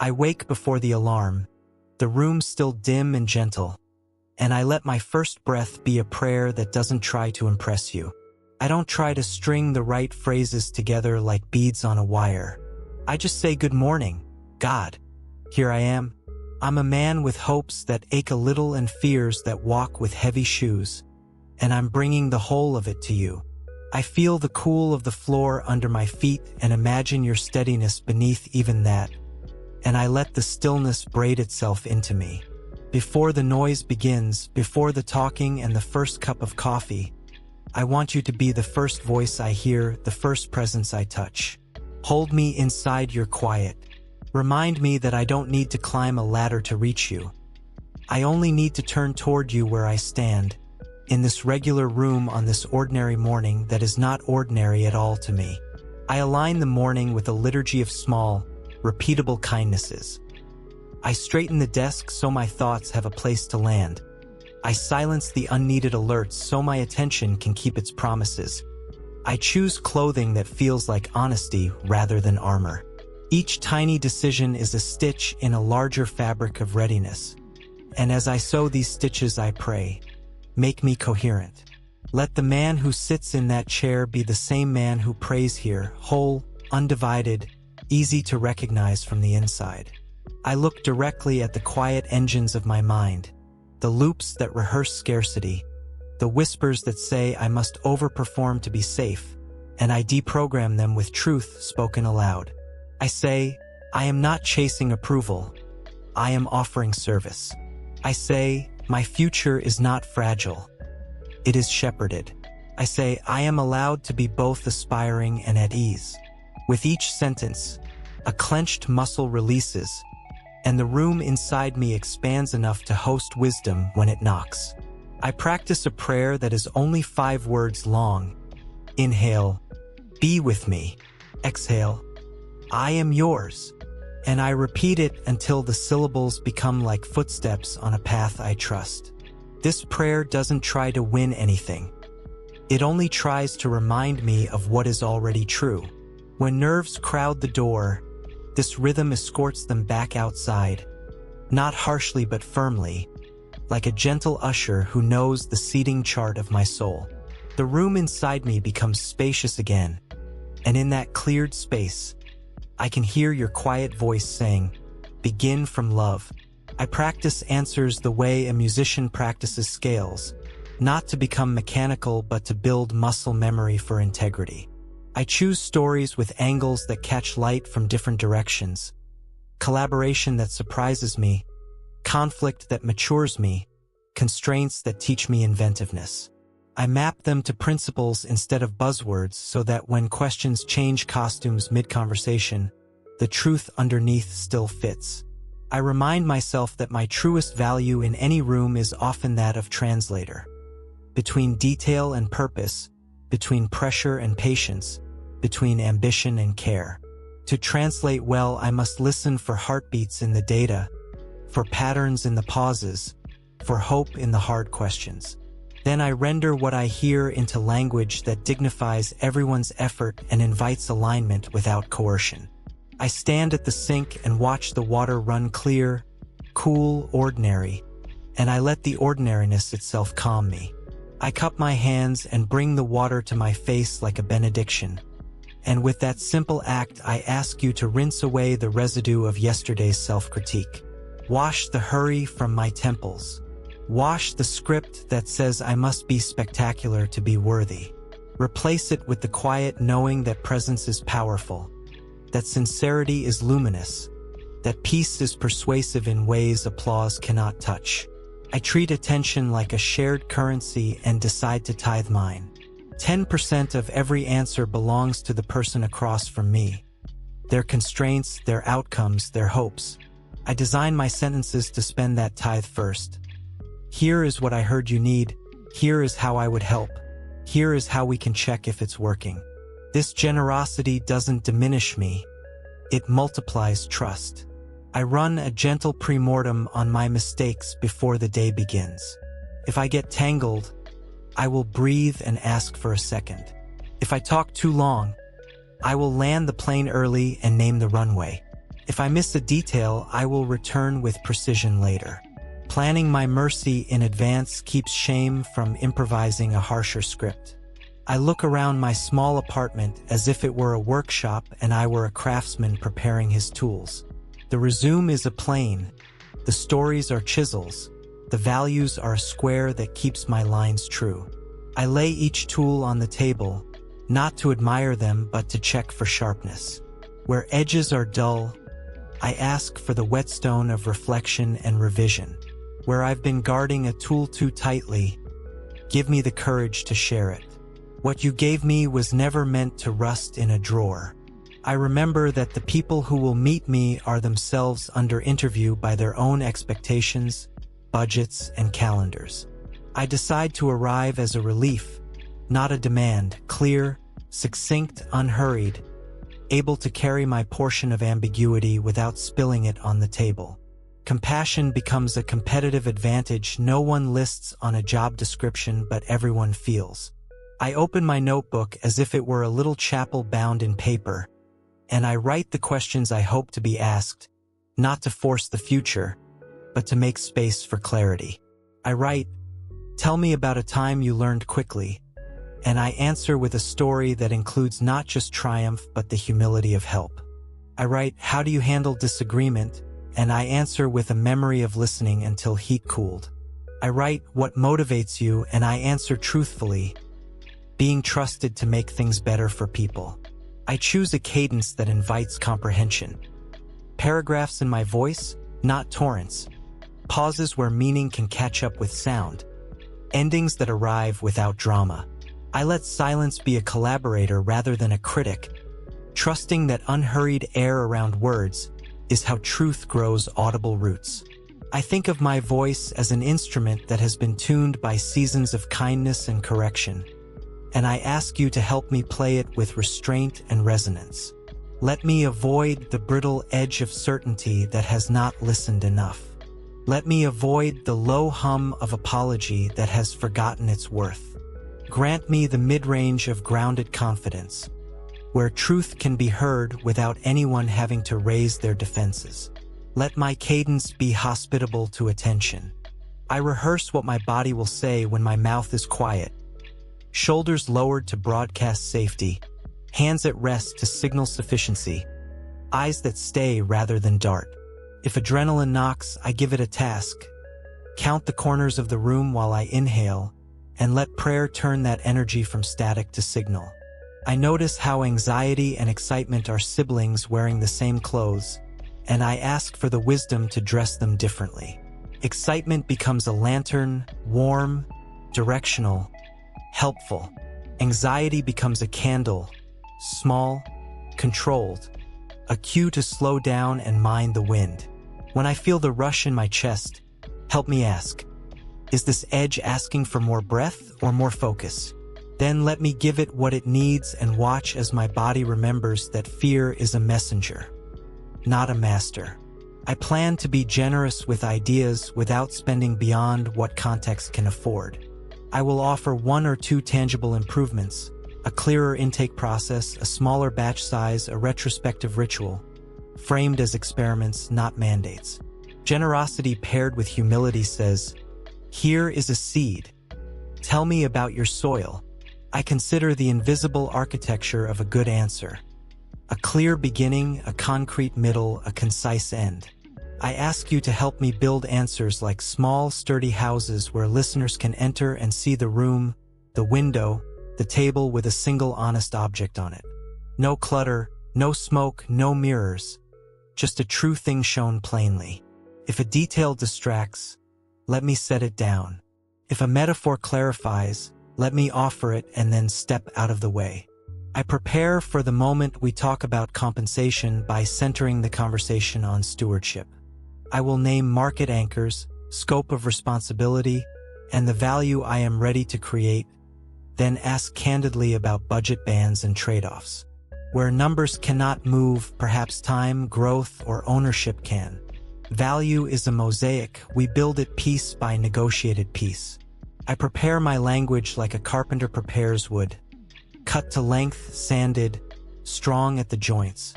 I wake before the alarm, the room still dim and gentle, and I let my first breath be a prayer that doesn't try to impress you. I don't try to string the right phrases together like beads on a wire. I just say, "Good morning, God. Here I am. I'm a man with hopes that ache a little and fears that walk with heavy shoes, and I'm bringing the whole of it to you. I feel the cool of the floor under my feet and imagine your steadiness beneath even that, and I let the stillness braid itself into me. Before the noise begins, before the talking and the first cup of coffee, I want you to be the first voice I hear, the first presence I touch. Hold me inside your quiet. Remind me that I don't need to climb a ladder to reach you. I only need to turn toward you where I stand, in this regular room on this ordinary morning that is not ordinary at all to me. I align the morning with a liturgy of small, repeatable kindnesses. I straighten the desk so my thoughts have a place to land. I silence the unneeded alerts so my attention can keep its promises. I choose clothing that feels like honesty rather than armor. Each tiny decision is a stitch in a larger fabric of readiness. And as I sew these stitches, I pray, make me coherent. Let the man who sits in that chair be the same man who prays here, whole, undivided, easy to recognize from the inside. I look directly at the quiet engines of my mind, the loops that rehearse scarcity, the whispers that say I must overperform to be safe, and I deprogram them with truth spoken aloud. I say, I am not chasing approval. I am offering service. I say, my future is not fragile. It is shepherded. I say, I am allowed to be both aspiring and at ease. With each sentence, a clenched muscle releases, and the room inside me expands enough to host wisdom when it knocks. I practice a prayer that is only 5 words long. Inhale, be with me. Exhale, I am yours. And I repeat it until the syllables become like footsteps on a path I trust. This prayer doesn't try to win anything. It only tries to remind me of what is already true. When nerves crowd the door, this rhythm escorts them back outside, not harshly but firmly, like a gentle usher who knows the seating chart of my soul. The room inside me becomes spacious again, and in that cleared space, I can hear your quiet voice saying, begin from love. I practice answers the way a musician practices scales, not to become mechanical but to build muscle memory for integrity. I choose stories with angles that catch light from different directions, collaboration that surprises me, conflict that matures me, constraints that teach me inventiveness. I map them to principles instead of buzzwords so that when questions change costumes mid-conversation, the truth underneath still fits. I remind myself that my truest value in any room is often that of translator. Between detail and purpose, between pressure and patience, between ambition and care. To translate well, I must listen for heartbeats in the data, for patterns in the pauses, for hope in the hard questions. Then I render what I hear into language that dignifies everyone's effort and invites alignment without coercion. I stand at the sink and watch the water run clear, cool, ordinary, and I let the ordinariness itself calm me. I cup my hands and bring the water to my face like a benediction. And with that simple act, I ask you to rinse away the residue of yesterday's self-critique. Wash the hurry from my temples. Wash the script that says I must be spectacular to be worthy. Replace it with the quiet knowing that presence is powerful, that sincerity is luminous, that peace is persuasive in ways applause cannot touch. I treat attention like a shared currency and decide to tithe mine. 10% of every answer belongs to the person across from me. Their constraints, their outcomes, their hopes. I design my sentences to spend that tithe first. Here is what I heard you need. Here is how I would help. Here is how we can check if it's working. This generosity doesn't diminish me. It multiplies trust. I run a gentle premortem on my mistakes before the day begins. If I get tangled, I will breathe and ask for a second. If I talk too long, I will land the plane early and name the runway. If I miss a detail, I will return with precision later. Planning my mercy in advance keeps shame from improvising a harsher script. I look around my small apartment as if it were a workshop and I were a craftsman preparing his tools. The resume is a plane. The stories are chisels. The values are a square that keeps my lines true. I lay each tool on the table, not to admire them but to check for sharpness. Where edges are dull, I ask for the whetstone of reflection and revision. Where I've been guarding a tool too tightly, give me the courage to share it. What you gave me was never meant to rust in a drawer. I remember that the people who will meet me are themselves under interview by their own expectations, budgets, and calendars. I decide to arrive as a relief, not a demand, clear, succinct, unhurried, able to carry my portion of ambiguity without spilling it on the table. Compassion becomes a competitive advantage no one lists on a job description but everyone feels. I open my notebook as if it were a little chapel bound in paper, and I write the questions I hope to be asked, not to force the future, but to make space for clarity. I write, "Tell me about a time you learned quickly," and I answer with a story that includes not just triumph but the humility of help. I write, "How do you handle disagreement?" and I answer with a memory of listening until heat cooled. I write, "What motivates you?" and I answer truthfully, being trusted to make things better for people. I choose a cadence that invites comprehension. Paragraphs in my voice, not torrents. Pauses where meaning can catch up with sound. Endings that arrive without drama. I let silence be a collaborator rather than a critic, trusting that unhurried air around words is how truth grows audible roots. I think of my voice as an instrument that has been tuned by seasons of kindness and correction, and I ask you to help me play it with restraint and resonance. Let me avoid the brittle edge of certainty that has not listened enough. Let me avoid the low hum of apology that has forgotten its worth. Grant me the mid-range of grounded confidence, where truth can be heard without anyone having to raise their defenses. Let my cadence be hospitable to attention. I rehearse what my body will say when my mouth is quiet. Shoulders lowered to broadcast safety, hands at rest to signal sufficiency, eyes that stay rather than dart. If adrenaline knocks, I give it a task. Count the corners of the room while I inhale, and let prayer turn that energy from static to signal. I notice how anxiety and excitement are siblings wearing the same clothes, and I ask for the wisdom to dress them differently. Excitement becomes a lantern, warm, directional, helpful. Anxiety becomes a candle, small, controlled, a cue to slow down and mind the wind. When I feel the rush in my chest, help me ask, is this edge asking for more breath or more focus? Then let me give it what it needs and watch as my body remembers that fear is a messenger, not a master. I plan to be generous with ideas without spending beyond what context can afford. I will offer 1 or 2 tangible improvements, a clearer intake process, a smaller batch size, a retrospective ritual, framed as experiments, not mandates. Generosity paired with humility says, "Here is a seed. Tell me about your soil." I consider the invisible architecture of a good answer. A clear beginning, a concrete middle, a concise end. I ask you to help me build answers like small, sturdy houses where listeners can enter and see the room, the window, the table with a single honest object on it. No clutter, no smoke, no mirrors. Just a true thing shown plainly. If a detail distracts, let me set it down. If a metaphor clarifies, let me offer it and then step out of the way. I prepare for the moment we talk about compensation by centering the conversation on stewardship. I will name market anchors, scope of responsibility, and the value I am ready to create, then ask candidly about budget bands and trade-offs. Where numbers cannot move, perhaps time, growth, or ownership can. Value is a mosaic, we build it piece by negotiated piece. I prepare my language like a carpenter prepares wood, cut to length, sanded, strong at the joints.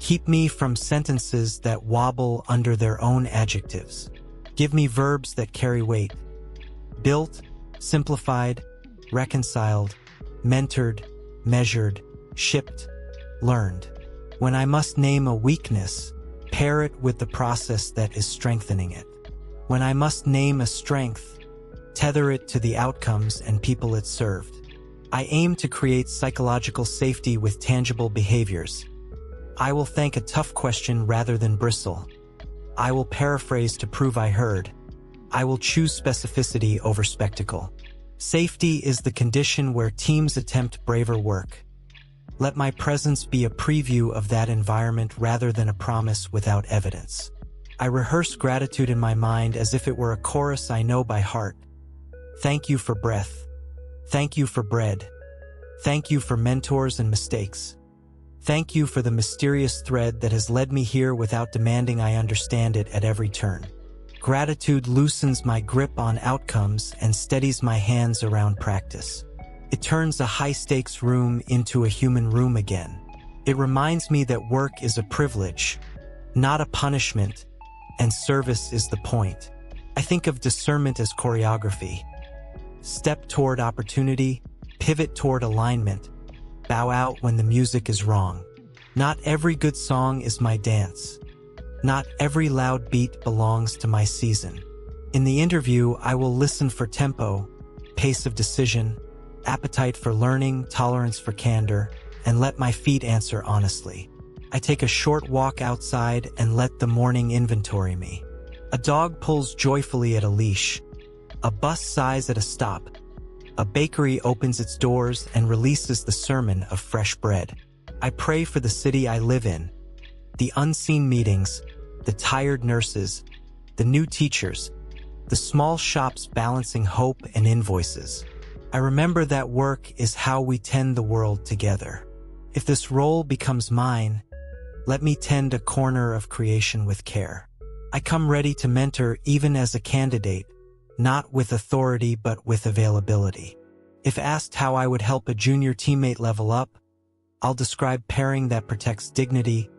Keep me from sentences that wobble under their own adjectives. Give me verbs that carry weight. Built, simplified, reconciled, mentored, measured, shipped, learned. When I must name a weakness, pair it with the process that is strengthening it. When I must name a strength, tether it to the outcomes and people it served. I aim to create psychological safety with tangible behaviors. I will thank a tough question rather than bristle. I will paraphrase to prove I heard. I will choose specificity over spectacle. Safety is the condition where teams attempt braver work. Let my presence be a preview of that environment rather than a promise without evidence. I rehearse gratitude in my mind as if it were a chorus I know by heart. Thank you for breath. Thank you for bread. Thank you for mentors and mistakes. Thank you for the mysterious thread that has led me here without demanding I understand it at every turn. Gratitude loosens my grip on outcomes and steadies my hands around practice. It turns a high-stakes room into a human room again. It reminds me that work is a privilege, not a punishment, and service is the point. I think of discernment as choreography. Step toward opportunity, pivot toward alignment, bow out when the music is wrong. Not every good song is my dance. Not every loud beat belongs to my season. In the interview, I will listen for tempo, pace of decision, appetite for learning, tolerance for candor, and let my feet answer honestly. I take a short walk outside and let the morning inventory me. A dog pulls joyfully at a leash. A bus sighs at a stop. A bakery opens its doors and releases the sermon of fresh bread. I pray for the city I live in, the unseen meetings, the tired nurses, the new teachers, the small shops balancing hope and invoices. I remember that work is how we tend the world together. If this role becomes mine, let me tend a corner of creation with care. I come ready to mentor even as a candidate, not with authority but with availability. If asked how I would help a junior teammate level up, I'll describe pairing that protects dignity,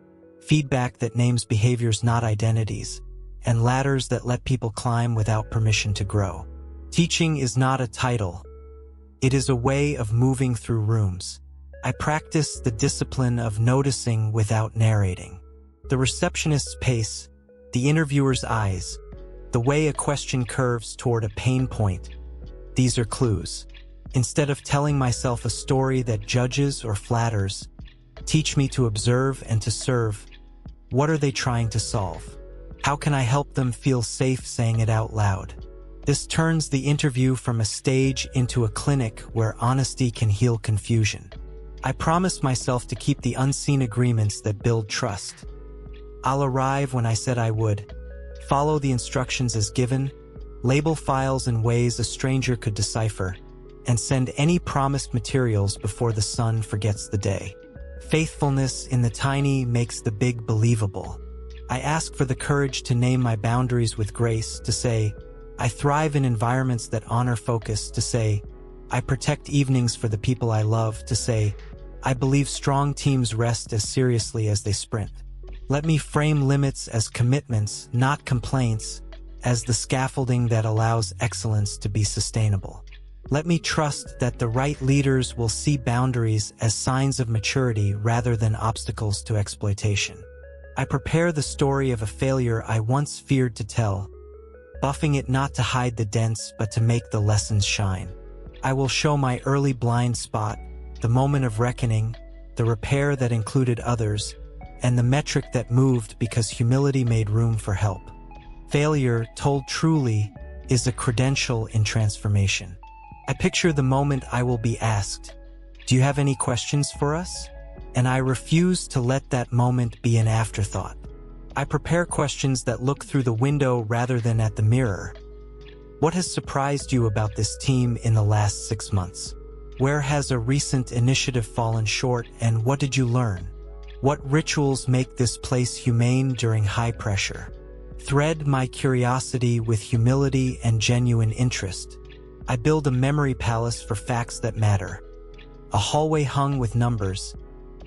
feedback that names behaviors not identities, and ladders that let people climb without permission to grow. Teaching is not a title. It is a way of moving through rooms. I practice the discipline of noticing without narrating. The receptionist's pace, the interviewer's eyes, the way a question curves toward a pain point. These are clues. Instead of telling myself a story that judges or flatters, teach me to observe and to serve. What are they trying to solve? How can I help them feel safe saying it out loud? This turns the interview from a stage into a clinic where honesty can heal confusion. I promise myself to keep the unseen agreements that build trust. I'll arrive when I said I would, follow the instructions as given, label files in ways a stranger could decipher, and send any promised materials before the sun forgets the day. Faithfulness in the tiny makes the big believable. I ask for the courage to name my boundaries with grace, to say, I thrive in environments that honor focus, to say, I protect evenings for the people I love, to say, I believe strong teams rest as seriously as they sprint. Let me frame limits as commitments, not complaints, as the scaffolding that allows excellence to be sustainable. Let me trust that the right leaders will see boundaries as signs of maturity rather than obstacles to exploitation. I prepare the story of a failure I once feared to tell, buffing it not to hide the dents but to make the lessons shine. I will show my early blind spot, the moment of reckoning, the repair that included others, and the metric that moved because humility made room for help. Failure, told truly, is a credential in transformation. I picture the moment I will be asked, "Do you have any questions for us?" And I refuse to let that moment be an afterthought. I prepare questions that look through the window rather than at the mirror. What has surprised you about this team in the last 6 months? Where has a recent initiative fallen short, and what did you learn? What rituals make this place humane during high pressure? Thread my curiosity with humility and genuine interest. I build a memory palace for facts that matter. A hallway hung with numbers,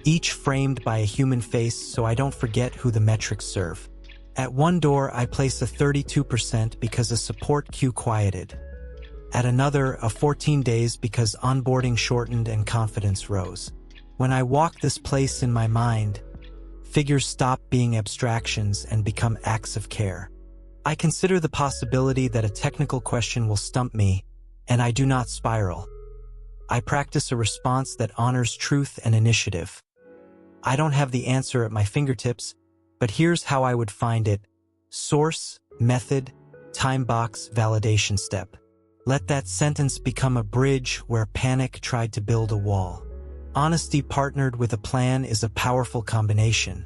each framed by a human face so I don't forget who the metrics serve. At one door, I place a 32% because a support queue quieted. At another, a 14 days because onboarding shortened and confidence rose. When I walk this place in my mind, figures stop being abstractions and become acts of care. I consider the possibility that a technical question will stump me, and I do not spiral. I practice a response that honors truth and initiative. I don't have the answer at my fingertips, but here's how I would find it. Source, method, time box, validation step. Let that sentence become a bridge where panic tried to build a wall. Honesty partnered with a plan is a powerful combination.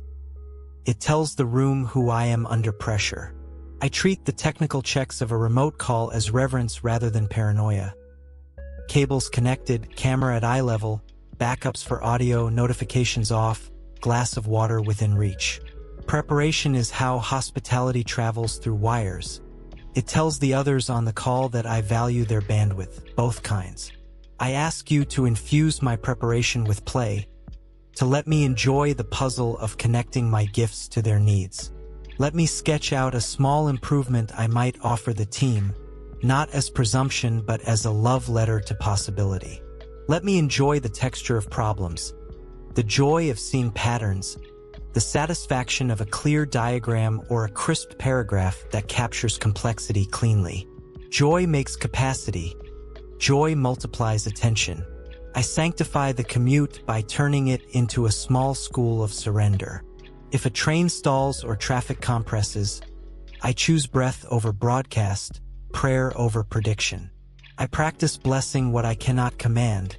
It tells the room who I am under pressure. I treat the technical checks of a remote call as reverence rather than paranoia. Cables connected, camera at eye level, backups for audio, notifications off, glass of water within reach. Preparation is how hospitality travels through wires. It tells the others on the call that I value their bandwidth, both kinds. I ask you to infuse my preparation with play, to let me enjoy the puzzle of connecting my gifts to their needs. Let me sketch out a small improvement I might offer the team, not as presumption but as a love letter to possibility. Let me enjoy the texture of problems, the joy of seeing patterns, the satisfaction of a clear diagram or a crisp paragraph that captures complexity cleanly. Joy makes capacity. Joy multiplies attention. I sanctify the commute by turning it into a small school of surrender. If a train stalls or traffic compresses, I choose breath over broadcast, prayer over prediction. I practice blessing what I cannot command,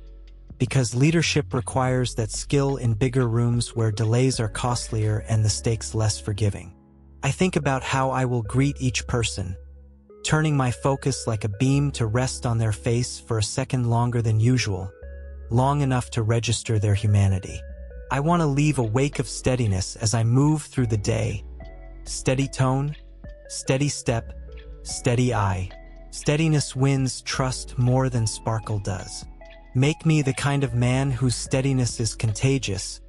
because leadership requires that skill in bigger rooms where delays are costlier and the stakes less forgiving. I think about how I will greet each person, turning my focus like a beam to rest on their face for a second longer than usual, long enough to register their humanity. I want to leave a wake of steadiness as I move through the day. Steady tone, steady step, steady eye. Steadiness wins trust more than sparkle does. Make me the kind of man whose steadiness is contagious,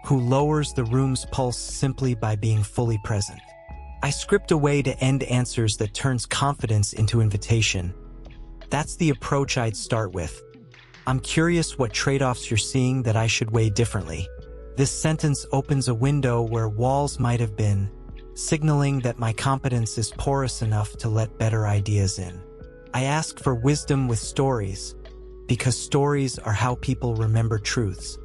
who lowers the room's pulse simply by being fully present. I script a way to end answers that turns confidence into invitation. That's the approach I'd start with. I'm curious what trade-offs you're seeing that I should weigh differently. This sentence opens a window where walls might have been, signaling that my competence is porous enough to let better ideas in. I ask for wisdom with stories, because stories are how people remember truths.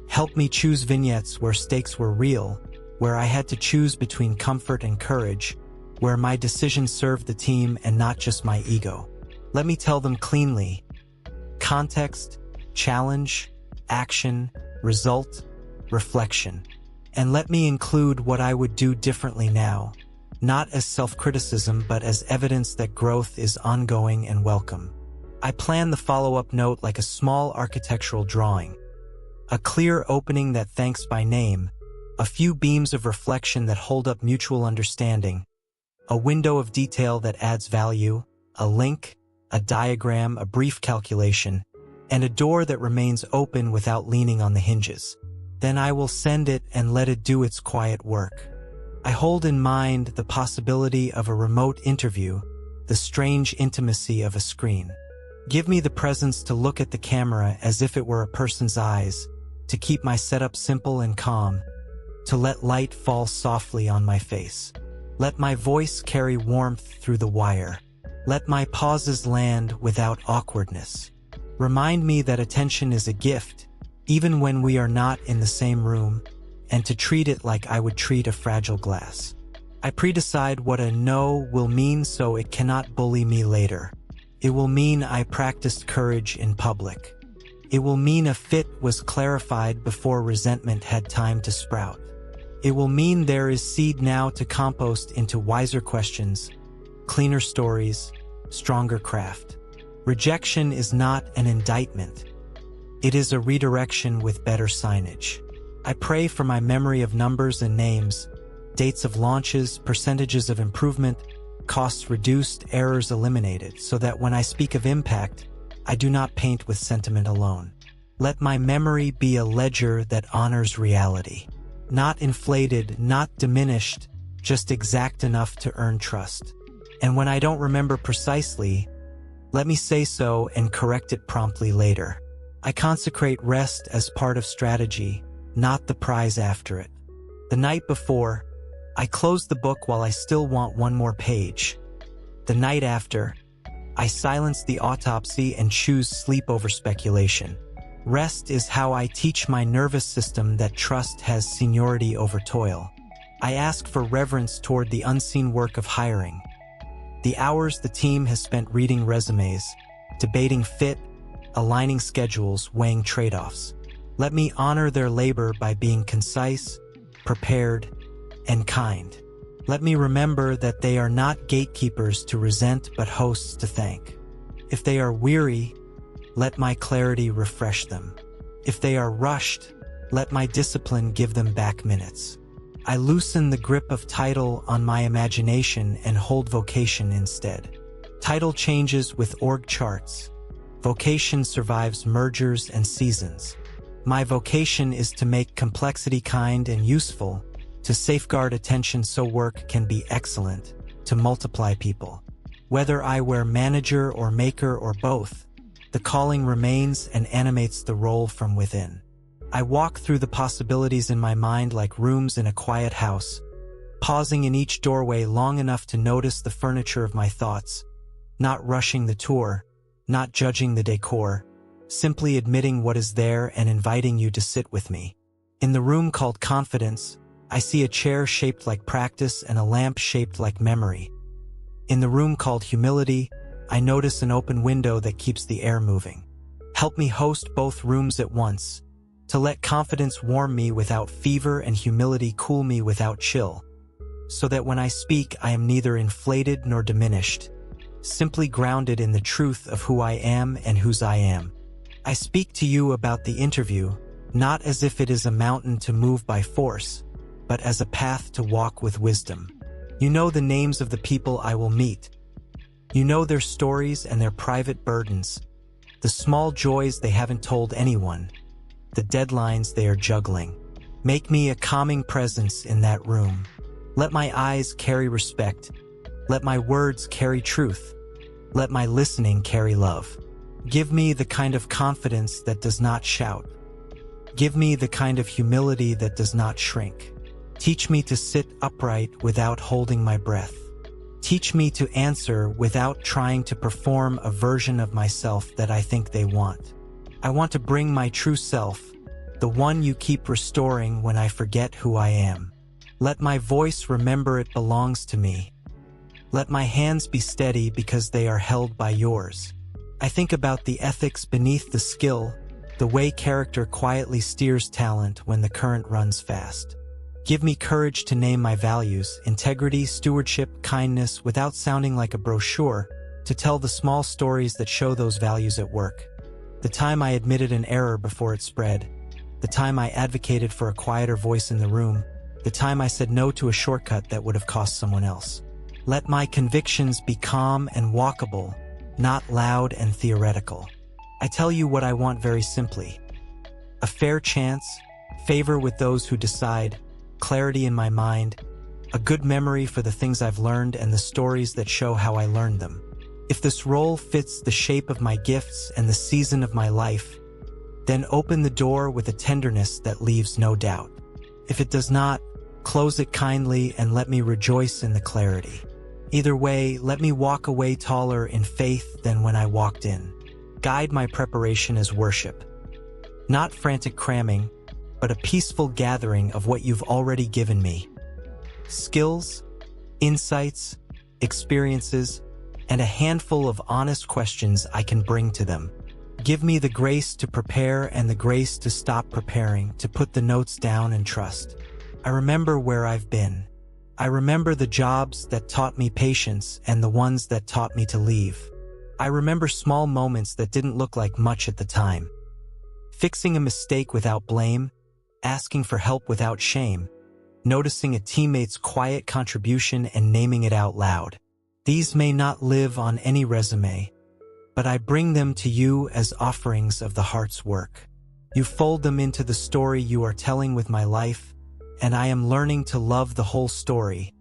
Help me choose vignettes where stakes were real, where I had to choose between comfort and courage, where my decision served the team and not just my ego. Let me tell them cleanly. Context, challenge, action, result, reflection. And let me include what I would do differently now, not as self-criticism but as evidence that growth is ongoing and welcome. I plan the follow-up note like a small architectural drawing. A clear opening that thanks by name, a few beams of reflection that hold up mutual understanding, a window of detail that adds value, a link, a diagram, a brief calculation, and a door that remains open without leaning on the hinges. Then I will send it and let it do its quiet work. I hold in mind the possibility of a remote interview, the strange intimacy of a screen. Give me the presence to look at the camera as if it were a person's eyes, to keep my setup simple and calm, to let light fall softly on my face. Let my voice carry warmth through the wire. Let my pauses land without awkwardness. Remind me that attention is a gift, even when we are not in the same room, and to treat it like I would treat a fragile glass. I predecide what a no will mean so it cannot bully me later. It will mean I practiced courage in public. It will mean a fit was clarified before resentment had time to sprout. It will mean there is seed now to compost into wiser questions, cleaner stories, stronger craft. Rejection is not an indictment. It is a redirection with better signage. I pray for my memory of numbers and names, dates of launches, percentages of improvement, costs reduced, errors eliminated, so that when I speak of impact, I do not paint with sentiment alone. Let my memory be a ledger that honors reality. Not inflated, not diminished, just exact enough to earn trust. And when I don't remember precisely, let me say so and correct it promptly later. I consecrate rest as part of strategy, not the prize after it. The night before, I close the book while I still want one more page. The night after, I silence the autopsy and choose sleep over speculation. Rest is how I teach my nervous system that trust has seniority over toil. I ask for reverence toward the unseen work of hiring. The hours the team has spent reading resumes, debating fit, aligning schedules, weighing trade-offs. Let me honor their labor by being concise, prepared, and kind. Let me remember that they are not gatekeepers to resent but hosts to thank. If they are weary, let my clarity refresh them. If they are rushed, let my discipline give them back minutes. I loosen the grip of title on my imagination and hold vocation instead. Title changes with org charts. Vocation survives mergers and seasons. My vocation is to make complexity kind and useful, to safeguard attention so work can be excellent, to multiply people. Whether I wear manager or maker or both, the calling remains and animates the role from within. I walk through the possibilities in my mind like rooms in a quiet house, pausing in each doorway long enough to notice the furniture of my thoughts, not rushing the tour, not judging the decor, simply admitting what is there and inviting you to sit with me. In the room called confidence, I see a chair shaped like practice and a lamp shaped like memory. In the room called humility, I notice an open window that keeps the air moving. Help me host both rooms at once, to let confidence warm me without fever and humility cool me without chill, so that when I speak I am neither inflated nor diminished, simply grounded in the truth of who I am and whose I am. I speak to you about the interview, not as if it is a mountain to move by force, but as a path to walk with wisdom. You know the names of the people I will meet. You know their stories and their private burdens, the small joys they haven't told anyone, the deadlines they are juggling. Make me a calming presence in that room. Let my eyes carry respect. Let my words carry truth. Let my listening carry love. Give me the kind of confidence that does not shout. Give me the kind of humility that does not shrink. Teach me to sit upright without holding my breath. Teach me to answer without trying to perform a version of myself that I think they want. I want to bring my true self, the one you keep restoring when I forget who I am. Let my voice remember it belongs to me. Let my hands be steady because they are held by yours. I think about the ethics beneath the skill, the way character quietly steers talent when the current runs fast. Give me courage to name my values, integrity, stewardship, kindness, without sounding like a brochure, to tell the small stories that show those values at work. The time I admitted an error before it spread, the time I advocated for a quieter voice in the room, the time I said no to a shortcut that would have cost someone else. Let my convictions be calm and walkable, not loud and theoretical. I tell you what I want very simply. A fair chance, favor with those who decide, clarity in my mind, a good memory for the things I've learned and the stories that show how I learned them. If this role fits the shape of my gifts and the season of my life, then open the door with a tenderness that leaves no doubt. If it does not, close it kindly and let me rejoice in the clarity. Either way, let me walk away taller in faith than when I walked in. Guide my preparation as worship. Not frantic cramming, but a peaceful gathering of what you've already given me. Skills, insights, experiences, and a handful of honest questions I can bring to them. Give me the grace to prepare and the grace to stop preparing, to put the notes down and trust. I remember where I've been. I remember the jobs that taught me patience and the ones that taught me to leave. I remember small moments that didn't look like much at the time. Fixing a mistake without blame, asking for help without shame, noticing a teammate's quiet contribution and naming it out loud. These may not live on any resume, but I bring them to you as offerings of the heart's work. You fold them into the story you are telling with my life, and I am learning to love the whole story,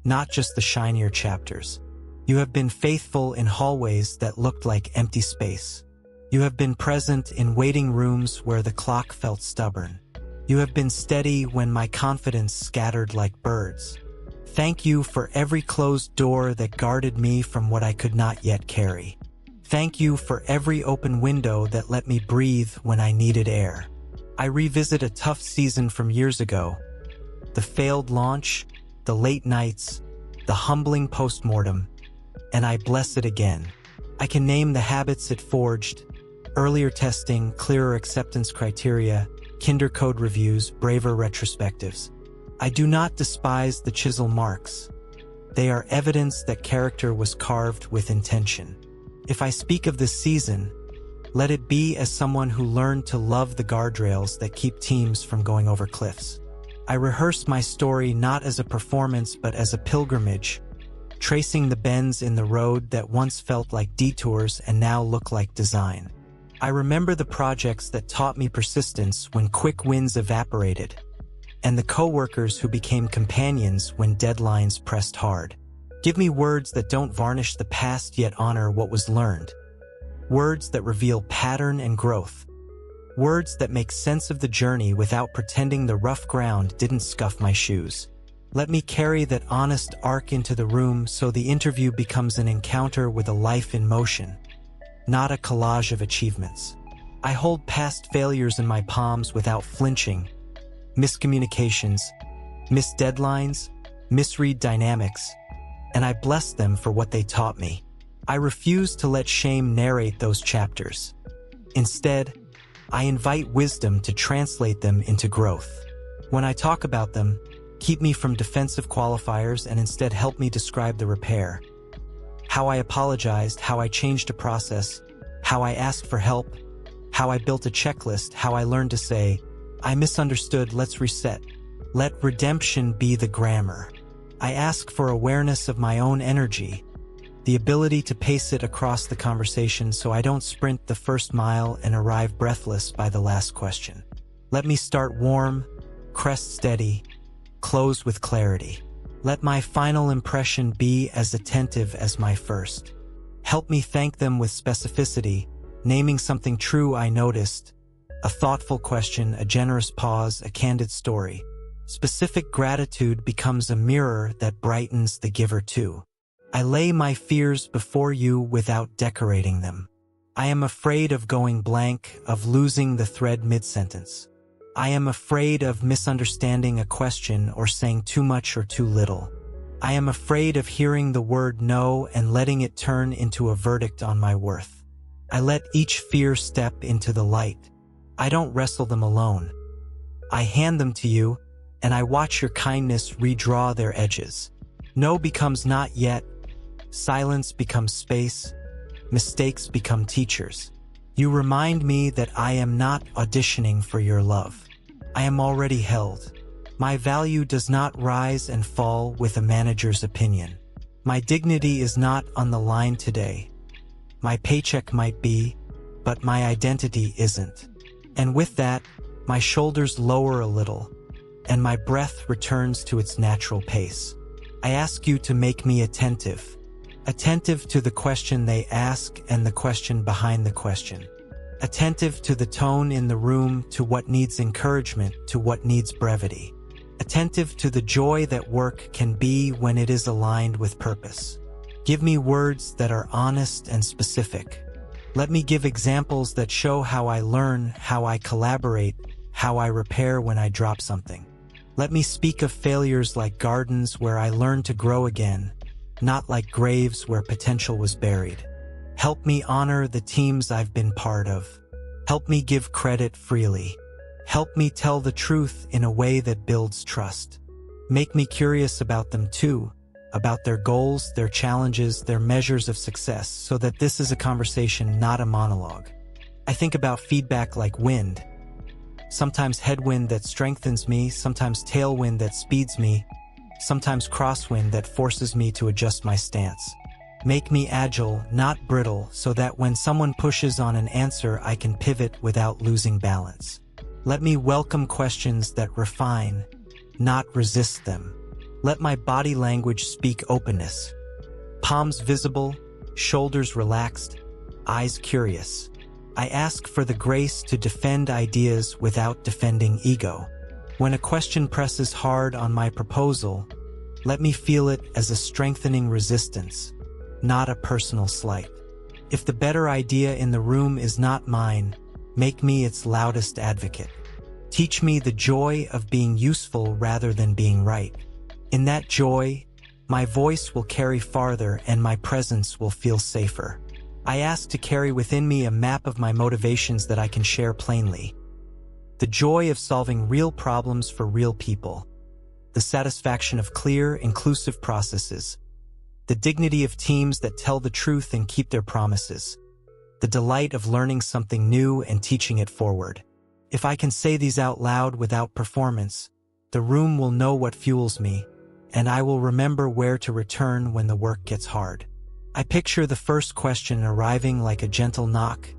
not just the shinier chapters. You have been faithful in hallways that looked like empty space. You have been present in waiting rooms where the clock felt stubborn. You have been steady when my confidence scattered like birds. Thank you for every closed door that guarded me from what I could not yet carry. Thank you for every open window that let me breathe when I needed air. I revisit a tough season from years ago. The failed launch, the late nights, the humbling postmortem, and I bless it again. I can name the habits it forged: earlier testing, clearer acceptance criteria, kinder code reviews, braver retrospectives. I do not despise the chisel marks. They are evidence that character was carved with intention. If I speak of this season, let it be as someone who learned to love the guardrails that keep teams from going over cliffs. I rehearse my story not as a performance but as a pilgrimage, tracing the bends in the road that once felt like detours and now look like design. I remember the projects that taught me persistence when quick wins evaporated, and the coworkers who became companions when deadlines pressed hard. Give me words that don't varnish the past yet honor what was learned. Words that reveal pattern and growth. Words that make sense of the journey without pretending the rough ground didn't scuff my shoes. Let me carry that honest arc into the room so the interview becomes an encounter with a life in motion, not a collage of achievements. I hold past failures in my palms without flinching. Miscommunications, missed deadlines, misread dynamics, and I bless them for what they taught me. I refuse to let shame narrate those chapters. Instead, I invite wisdom to translate them into growth. When I talk about them, keep me from defensive qualifiers and instead help me describe the repair. How I apologized, how I changed a process, how I asked for help, how I built a checklist, how I learned to say, I misunderstood, let's reset. Let redemption be the grammar. I ask for awareness of my own energy, the ability to pace it across the conversation so I don't sprint the first mile and arrive breathless by the last question. Let me start warm, crest steady, close with clarity. Let my final impression be as attentive as my first. Help me thank them with specificity, naming something true I noticed, a thoughtful question, a generous pause, a candid story. Specific gratitude becomes a mirror that brightens the giver too. I lay my fears before you without decorating them. I am afraid of going blank, of losing the thread mid-sentence. I am afraid of misunderstanding a question or saying too much or too little. I am afraid of hearing the word no and letting it turn into a verdict on my worth. I let each fear step into the light. I don't wrestle them alone. I hand them to you, and I watch your kindness redraw their edges. No becomes not yet. Silence becomes space. Mistakes become teachers. You remind me that I am not auditioning for your love. I am already held. My value does not rise and fall with a manager's opinion. My dignity is not on the line today. My paycheck might be, but my identity isn't. And with that, my shoulders lower a little, and my breath returns to its natural pace. I ask you to make me attentive. Attentive to the question they ask and the question behind the question. Attentive to the tone in the room, to what needs encouragement, to what needs brevity. Attentive to the joy that work can be when it is aligned with purpose. Give me words that are honest and specific. Let me give examples that show how I learn, how I collaborate, how I repair when I drop something. Let me speak of failures like gardens where I learn to grow again, not like graves where potential was buried. Help me honor the teams I've been part of. Help me give credit freely. Help me tell the truth in a way that builds trust. Make me curious about them too, about their goals, their challenges, their measures of success, so that this is a conversation, not a monologue. I think about feedback like wind. Sometimes headwind that strengthens me, sometimes tailwind that speeds me, sometimes crosswind that forces me to adjust my stance. Make me agile, not brittle, so that when someone pushes on an answer, I can pivot without losing balance. Let me welcome questions that refine, not resist them. Let my body language speak openness. Palms visible, shoulders relaxed, eyes curious. I ask for the grace to defend ideas without defending ego. When a question presses hard on my proposal, let me feel it as a strengthening resistance, not a personal slight. If the better idea in the room is not mine, make me its loudest advocate. Teach me the joy of being useful rather than being right. In that joy, my voice will carry farther and my presence will feel safer. I ask to carry within me a map of my motivations that I can share plainly. The joy of solving real problems for real people. The satisfaction of clear, inclusive processes. The dignity of teams that tell the truth and keep their promises. The delight of learning something new and teaching it forward. If I can say these out loud without performance, the room will know what fuels me, and I will remember where to return when the work gets hard. I picture the first question arriving like a gentle knock,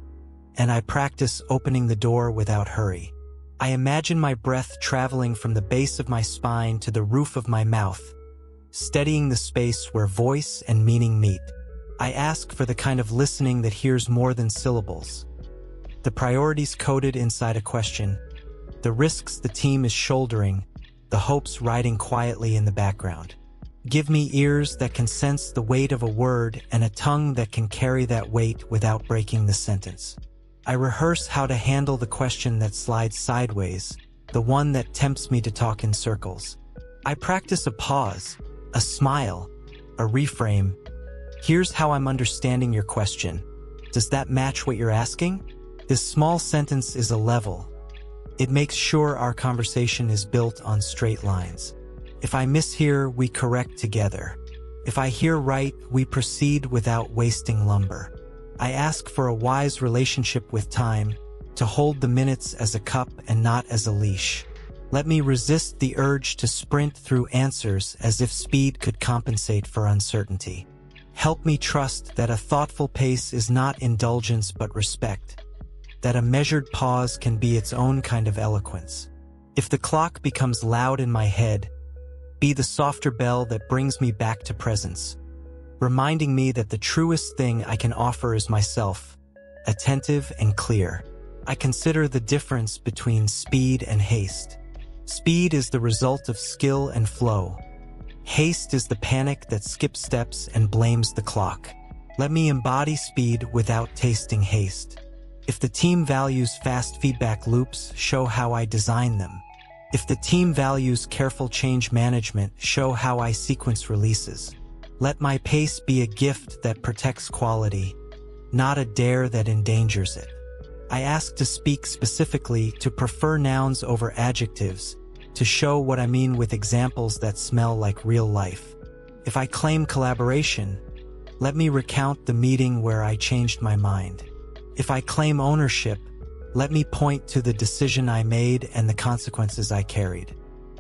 and I practice opening the door without hurry. I imagine my breath traveling from the base of my spine to the roof of my mouth, steadying the space where voice and meaning meet. I ask for the kind of listening that hears more than syllables. The priorities coded inside a question, the risks the team is shouldering, the hopes riding quietly in the background. Give me ears that can sense the weight of a word and a tongue that can carry that weight without breaking the sentence. I rehearse how to handle the question that slides sideways, the one that tempts me to talk in circles. I practice a pause, a smile, a reframe. Here's how I'm understanding your question. Does that match what you're asking? This small sentence is a level. It makes sure our conversation is built on straight lines. If I mishear, we correct together. If I hear right, we proceed without wasting lumber. I ask for a wise relationship with time, to hold the minutes as a cup and not as a leash. Let me resist the urge to sprint through answers as if speed could compensate for uncertainty. Help me trust that a thoughtful pace is not indulgence but respect, that a measured pause can be its own kind of eloquence. If the clock becomes loud in my head, be the softer bell that brings me back to presence, reminding me that the truest thing I can offer is myself, attentive and clear. I consider the difference between speed and haste. Speed is the result of skill and flow. Haste is the panic that skips steps and blames the clock. Let me embody speed without tasting haste. If the team values fast feedback loops, show how I design them. If the team values careful change management, show how I sequence releases. Let my pace be a gift that protects quality, not a dare that endangers it. I ask to speak specifically, to prefer nouns over adjectives, to show what I mean with examples that smell like real life. If I claim collaboration, let me recount the meeting where I changed my mind. If I claim ownership, let me point to the decision I made and the consequences I carried.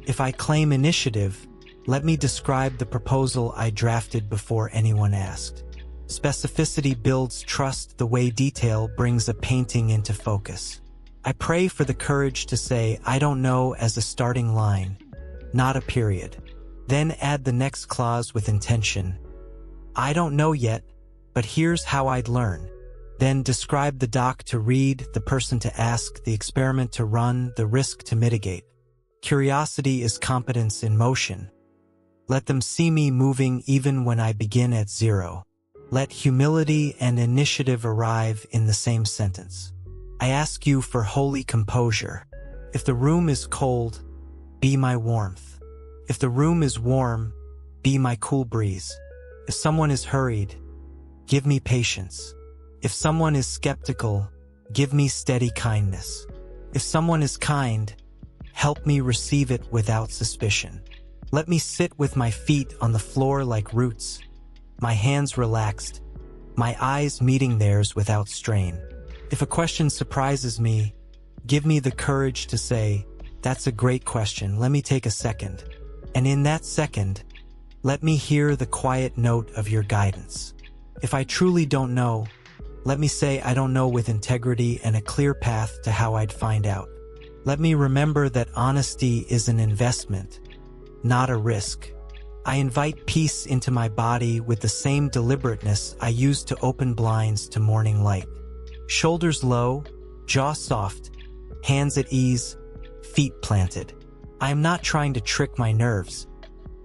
If I claim initiative, let me describe the proposal I drafted before anyone asked. Specificity builds trust the way detail brings a painting into focus. I pray for the courage to say, "I don't know" as a starting line, not a period. Then add the next clause with intention. "I don't know yet, but here's how I'd learn." Then describe the doc to read, the person to ask, the experiment to run, the risk to mitigate. Curiosity is competence in motion. Let them see me moving even when I begin at zero. Let humility and initiative arrive in the same sentence. I ask you for holy composure. If the room is cold, be my warmth. If the room is warm, be my cool breeze. If someone is hurried, give me patience. If someone is skeptical, give me steady kindness. If someone is kind, help me receive it without suspicion. Let me sit with my feet on the floor like roots, my hands relaxed, my eyes meeting theirs without strain. If a question surprises me, give me the courage to say, "That's a great question, let me take a second." And in that second, let me hear the quiet note of your guidance. If I truly don't know, let me say I don't know with integrity and a clear path to how I'd find out. Let me remember that honesty is an investment, not a risk. I invite peace into my body with the same deliberateness I use to open blinds to morning light. Shoulders low, jaw soft, hands at ease, feet planted. I am not trying to trick my nerves.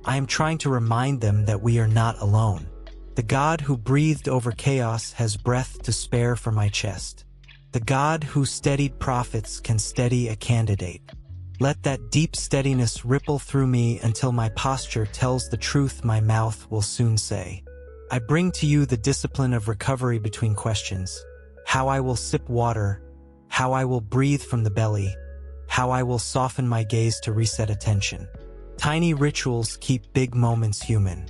I am trying to remind them that we are not alone. The God who breathed over chaos has breath to spare for my chest. The God who steadied prophets can steady a candidate. Let that deep steadiness ripple through me until my posture tells the truth my mouth will soon say. I bring to you the discipline of recovery between questions. How I will sip water, how I will breathe from the belly, how I will soften my gaze to reset attention. Tiny rituals keep big moments human.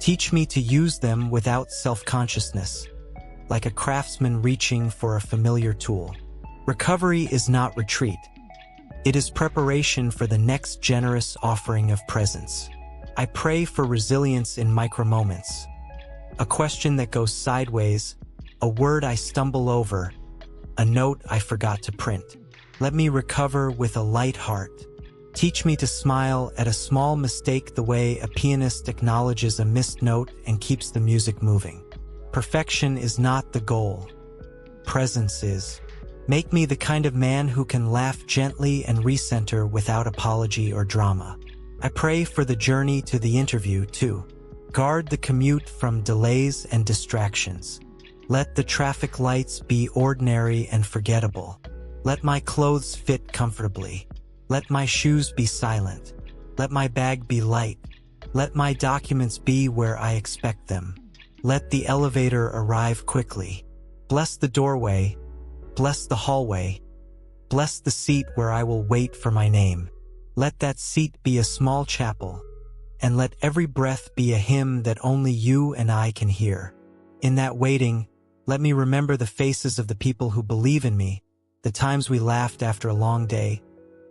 Teach me to use them without self-consciousness, like a craftsman reaching for a familiar tool. Recovery is not retreat. It is preparation for the next generous offering of presence. I pray for resilience in micro moments. A question that goes sideways, a word I stumble over, a note I forgot to print. Let me recover with a light heart. Teach me to smile at a small mistake the way a pianist acknowledges a missed note and keeps the music moving. Perfection is not the goal. Presence is. Make me the kind of man who can laugh gently and recenter without apology or drama. I pray for the journey to the interview, too. Guard the commute from delays and distractions. Let the traffic lights be ordinary and forgettable. Let my clothes fit comfortably. Let my shoes be silent. Let my bag be light. Let my documents be where I expect them. Let the elevator arrive quickly. Bless the doorway. Bless the hallway. Bless the seat where I will wait for my name. Let that seat be a small chapel. And let every breath be a hymn that only you and I can hear. In that waiting, let me remember the faces of the people who believe in me, the times we laughed after a long day,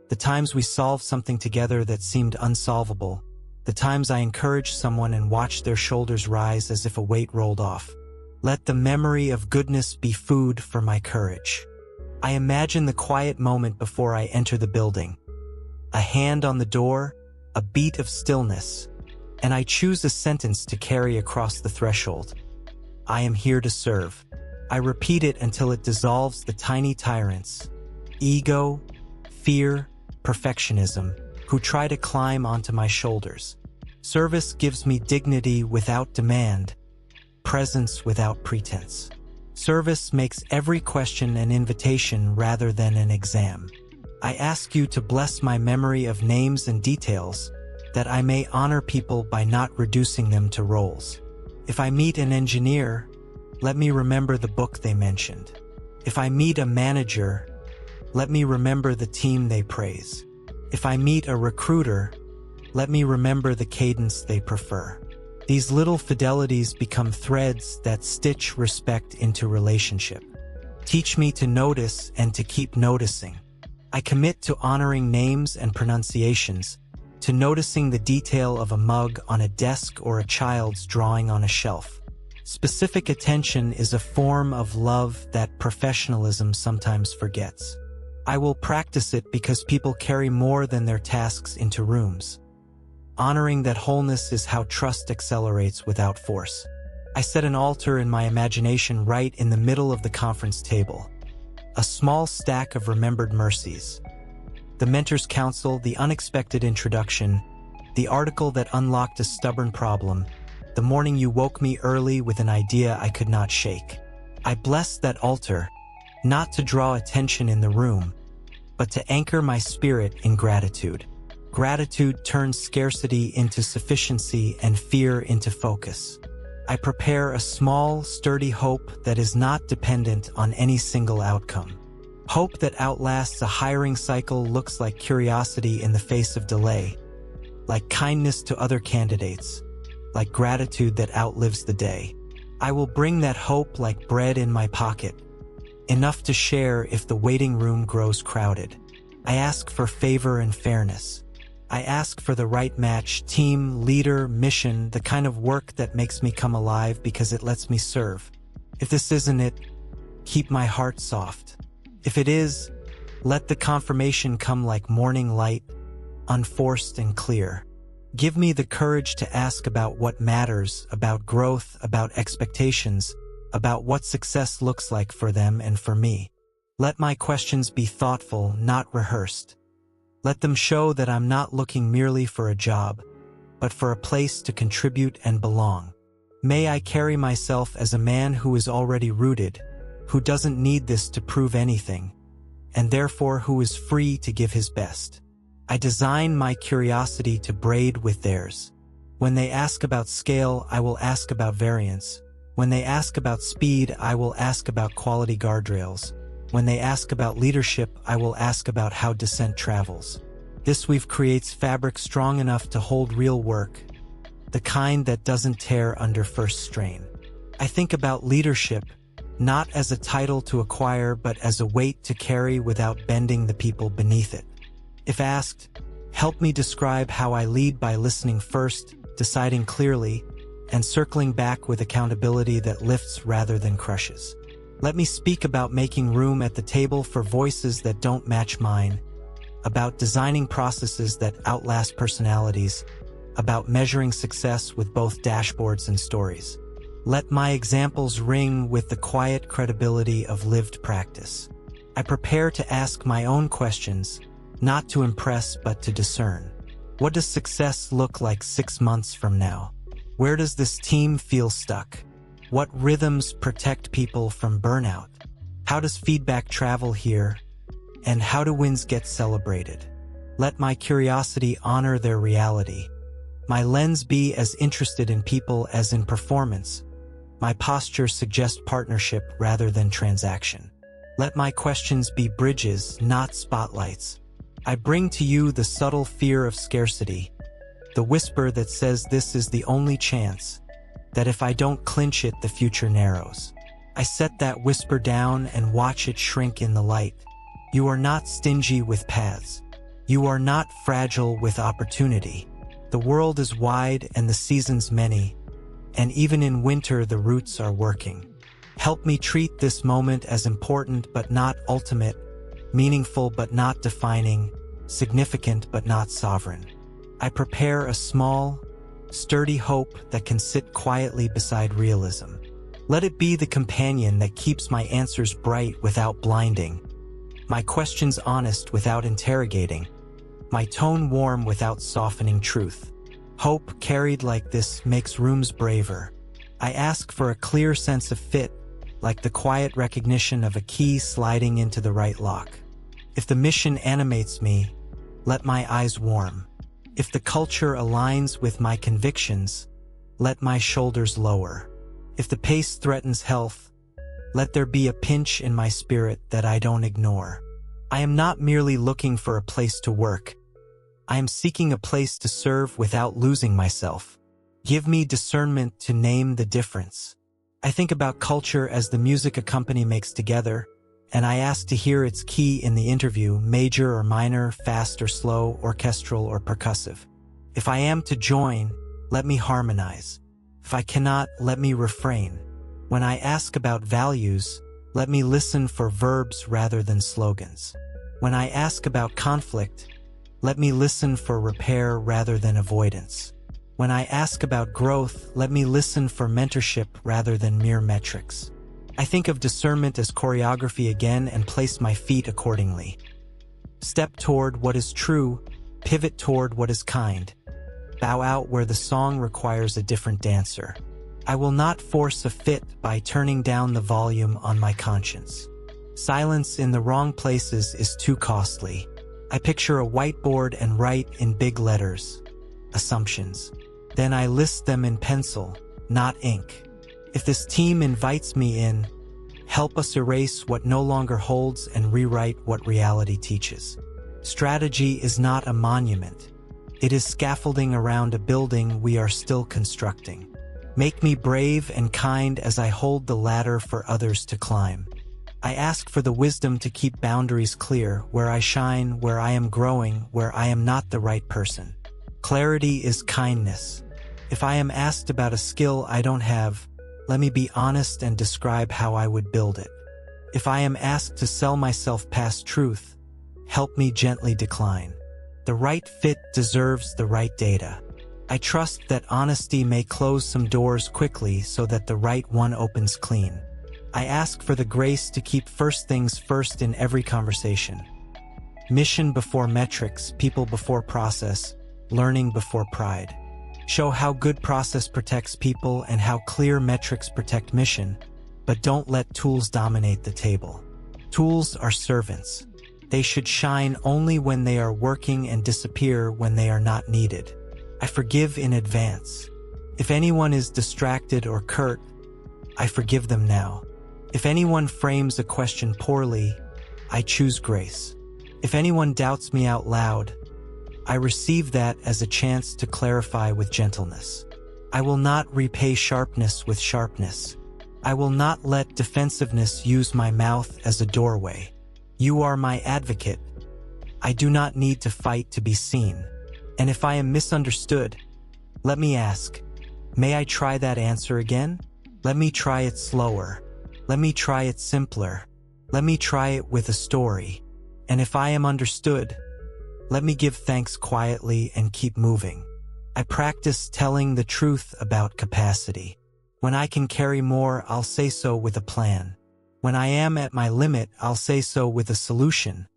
the times we solved something together that seemed unsolvable, the times I encouraged someone and watched their shoulders rise as if a weight rolled off. Let the memory of goodness be food for my courage. I imagine the quiet moment before I enter the building. A hand on the door, a beat of stillness, and I choose a sentence to carry across the threshold. I am here to serve. I repeat it until it dissolves the tiny tyrants, ego, fear, perfectionism, who try to climb onto my shoulders. Service gives me dignity without demand, presence without pretense. Service makes every question an invitation rather than an exam. I ask you to bless my memory of names and details, that I may honor people by not reducing them to roles. If I meet an engineer, let me remember the book they mentioned. If I meet a manager, let me remember the team they praise. If I meet a recruiter, let me remember the cadence they prefer. These little fidelities become threads that stitch respect into relationship. Teach me to notice and to keep noticing. I commit to honoring names and pronunciations, to noticing the detail of a mug on a desk or a child's drawing on a shelf. Specific attention is a form of love that professionalism sometimes forgets. I will practice it because people carry more than their tasks into rooms. Honoring that wholeness is how trust accelerates without force. I set an altar in my imagination right in the middle of the conference table. A small stack of remembered mercies. The mentor's counsel, the unexpected introduction, the article that unlocked a stubborn problem, the morning you woke me early with an idea I could not shake. I bless that altar, not to draw attention in the room, but to anchor my spirit in gratitude. Gratitude turns scarcity into sufficiency and fear into focus. I prepare a small, sturdy hope that is not dependent on any single outcome. Hope that outlasts a hiring cycle looks like curiosity in the face of delay, like kindness to other candidates, like gratitude that outlives the day. I will bring that hope like bread in my pocket, enough to share if the waiting room grows crowded. I ask for favor and fairness. I ask for the right match, team, leader, mission, the kind of work that makes me come alive because it lets me serve. If this isn't it, keep my heart soft. If it is, let the confirmation come like morning light, unforced and clear. Give me the courage to ask about what matters, about growth, about expectations, about what success looks like for them and for me. Let my questions be thoughtful, not rehearsed. Let them show that I'm not looking merely for a job, but for a place to contribute and belong. May I carry myself as a man who is already rooted, who doesn't need this to prove anything, and therefore who is free to give his best. I design my curiosity to braid with theirs. When they ask about scale, I will ask about variance. When they ask about speed, I will ask about quality guardrails. When they ask about leadership, I will ask about how descent travels. This weave creates fabric strong enough to hold real work, the kind that doesn't tear under first strain. I think about leadership, not as a title to acquire, but as a weight to carry without bending the people beneath it. If asked, help me describe how I lead by listening first, deciding clearly, and circling back with accountability that lifts rather than crushes. Let me speak about making room at the table for voices that don't match mine, about designing processes that outlast personalities, about measuring success with both dashboards and stories. Let my examples ring with the quiet credibility of lived practice. I prepare to ask my own questions, not to impress but to discern. What does success look like 6 months from now? Where does this team feel stuck? What rhythms protect people from burnout? How does feedback travel here? And how do wins get celebrated? Let my curiosity honor their reality. My lens be as interested in people as in performance. My posture suggest partnership rather than transaction. Let my questions be bridges, not spotlights. I bring to you the subtle fear of scarcity, the whisper that says this is the only chance, that if I don't clinch it, the future narrows. I set that whisper down and watch it shrink in the light. You are not stingy with paths. You are not fragile with opportunity. The world is wide and the seasons many, and even in winter the roots are working. Help me treat this moment as important but not ultimate, meaningful but not defining, significant but not sovereign. I prepare a small, sturdy hope that can sit quietly beside realism. Let it be the companion that keeps my answers bright without blinding, my questions honest without interrogating, my tone warm without softening truth. Hope carried like this makes rooms braver. I ask for a clear sense of fit, like the quiet recognition of a key sliding into the right lock. If the mission animates me, let my eyes warm. If the culture aligns with my convictions, let my shoulders lower. If the pace threatens health, let there be a pinch in my spirit that I don't ignore. I am not merely looking for a place to work. I am seeking a place to serve without losing myself. Give me discernment to name the difference. I think about culture as the music a company makes together, and I ask to hear its key in the interview, major or minor, fast or slow, orchestral or percussive. If I am to join, let me harmonize. If I cannot, let me refrain. When I ask about values, let me listen for verbs rather than slogans. When I ask about conflict, let me listen for repair rather than avoidance. When I ask about growth, let me listen for mentorship rather than mere metrics. I think of discernment as choreography again and place my feet accordingly. Step toward what is true, pivot toward what is kind. Bow out where the song requires a different dancer. I will not force a fit by turning down the volume on my conscience. Silence in the wrong places is too costly. I picture a whiteboard and write in big letters, assumptions. Then I list them in pencil, not ink. If this team invites me in, help us erase what no longer holds and rewrite what reality teaches. Strategy is not a monument. It is scaffolding around a building we are still constructing. Make me brave and kind as I hold the ladder for others to climb. I ask for the wisdom to keep boundaries clear, where I shine, where I am growing, where I am not the right person. Clarity is kindness. If I am asked about a skill I don't have, let me be honest and describe how I would build it. If I am asked to sell myself past truth, help me gently decline. The right fit deserves the right data. I trust that honesty may close some doors quickly so that the right one opens clean. I ask for the grace to keep first things first in every conversation. Mission before metrics, people before process, learning before pride. Show how good process protects people and how clear metrics protect mission, but don't let tools dominate the table. Tools are servants. They should shine only when they are working and disappear when they are not needed. I forgive in advance. If anyone is distracted or curt, I forgive them now. If anyone frames a question poorly, I choose grace. If anyone doubts me out loud, I receive that as a chance to clarify with gentleness. I will not repay sharpness with sharpness. I will not let defensiveness use my mouth as a doorway. You are my advocate. I do not need to fight to be seen. And if I am misunderstood, let me ask, may I try that answer again? Let me try it slower. Let me try it simpler. Let me try it with a story. And if I am understood, let me give thanks quietly and keep moving. I practice telling the truth about capacity. When I can carry more, I'll say so with a plan. When I am at my limit, I'll say so with a solution.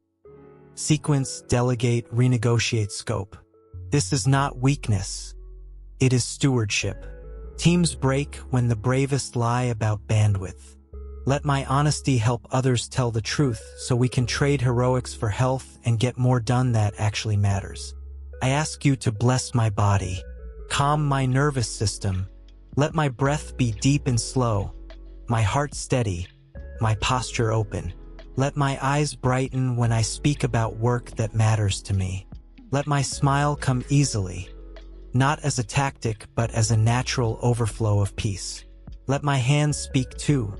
Sequence, delegate, renegotiate scope. This is not weakness. It is stewardship. Teams break when the bravest lie about bandwidth. Let my honesty help others tell the truth so we can trade heroics for health and get more done that actually matters. I ask you to bless my body, calm my nervous system, let my breath be deep and slow, my heart steady, my posture open. Let my eyes brighten when I speak about work that matters to me. Let my smile come easily, not as a tactic but as a natural overflow of peace. Let my hands speak too.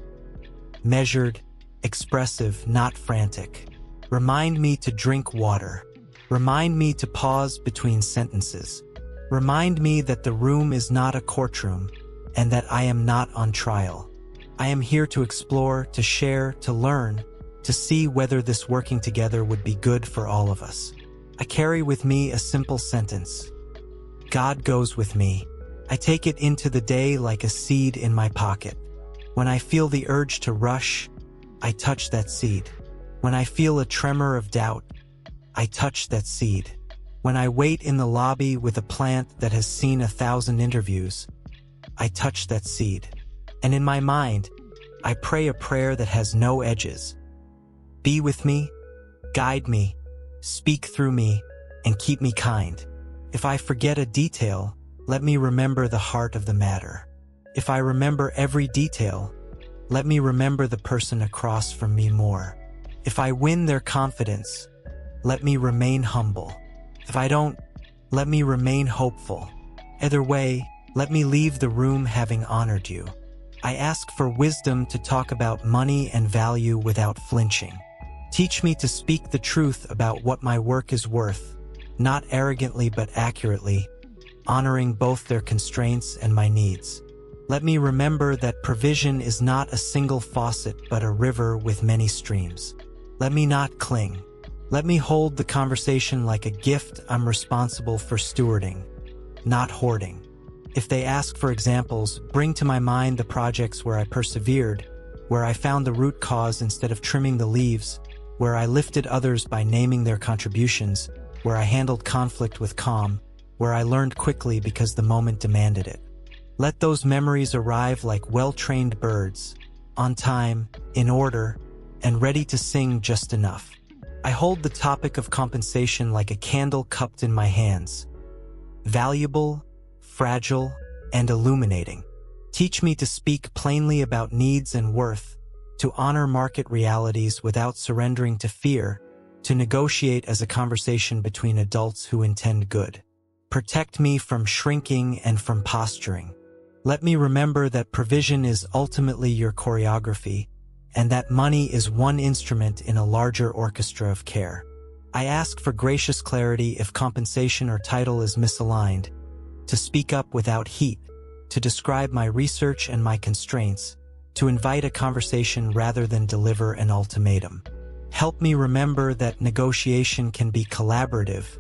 Measured, expressive, not frantic. Remind me to drink water. Remind me to pause between sentences. Remind me that the room is not a courtroom and that I am not on trial. I am here to explore, to share, to learn, to see whether this working together would be good for all of us. I carry with me a simple sentence. God goes with me. I take it into the day like a seed in my pocket. When I feel the urge to rush, I touch that seed. When I feel a tremor of doubt, I touch that seed. When I wait in the lobby with a plant that has seen 1,000 interviews, I touch that seed. And in my mind, I pray a prayer that has no edges. Be with me, guide me, speak through me, and keep me kind. If I forget a detail, let me remember the heart of the matter. If I remember every detail, let me remember the person across from me more. If I win their confidence, let me remain humble. If I don't, let me remain hopeful. Either way, let me leave the room having honored you. I ask for wisdom to talk about money and value without flinching. Teach me to speak the truth about what my work is worth, not arrogantly but accurately, honoring both their constraints and my needs. Let me remember that provision is not a single faucet but a river with many streams. Let me not cling. Let me hold the conversation like a gift I'm responsible for stewarding, not hoarding. If they ask for examples, bring to my mind the projects where I persevered, where I found the root cause instead of trimming the leaves, where I lifted others by naming their contributions, where I handled conflict with calm, where I learned quickly because the moment demanded it. Let those memories arrive like well-trained birds, on time, in order, and ready to sing just enough. I hold the topic of compensation like a candle cupped in my hands. Valuable, fragile, and illuminating. Teach me to speak plainly about needs and worth, to honor market realities without surrendering to fear, to negotiate as a conversation between adults who intend good. Protect me from shrinking and from posturing. Let me remember that provision is ultimately your choreography, and that money is one instrument in a larger orchestra of care. I ask for gracious clarity if compensation or title is misaligned, to speak up without heat, to describe my research and my constraints, to invite a conversation rather than deliver an ultimatum. Help me remember that negotiation can be collaborative,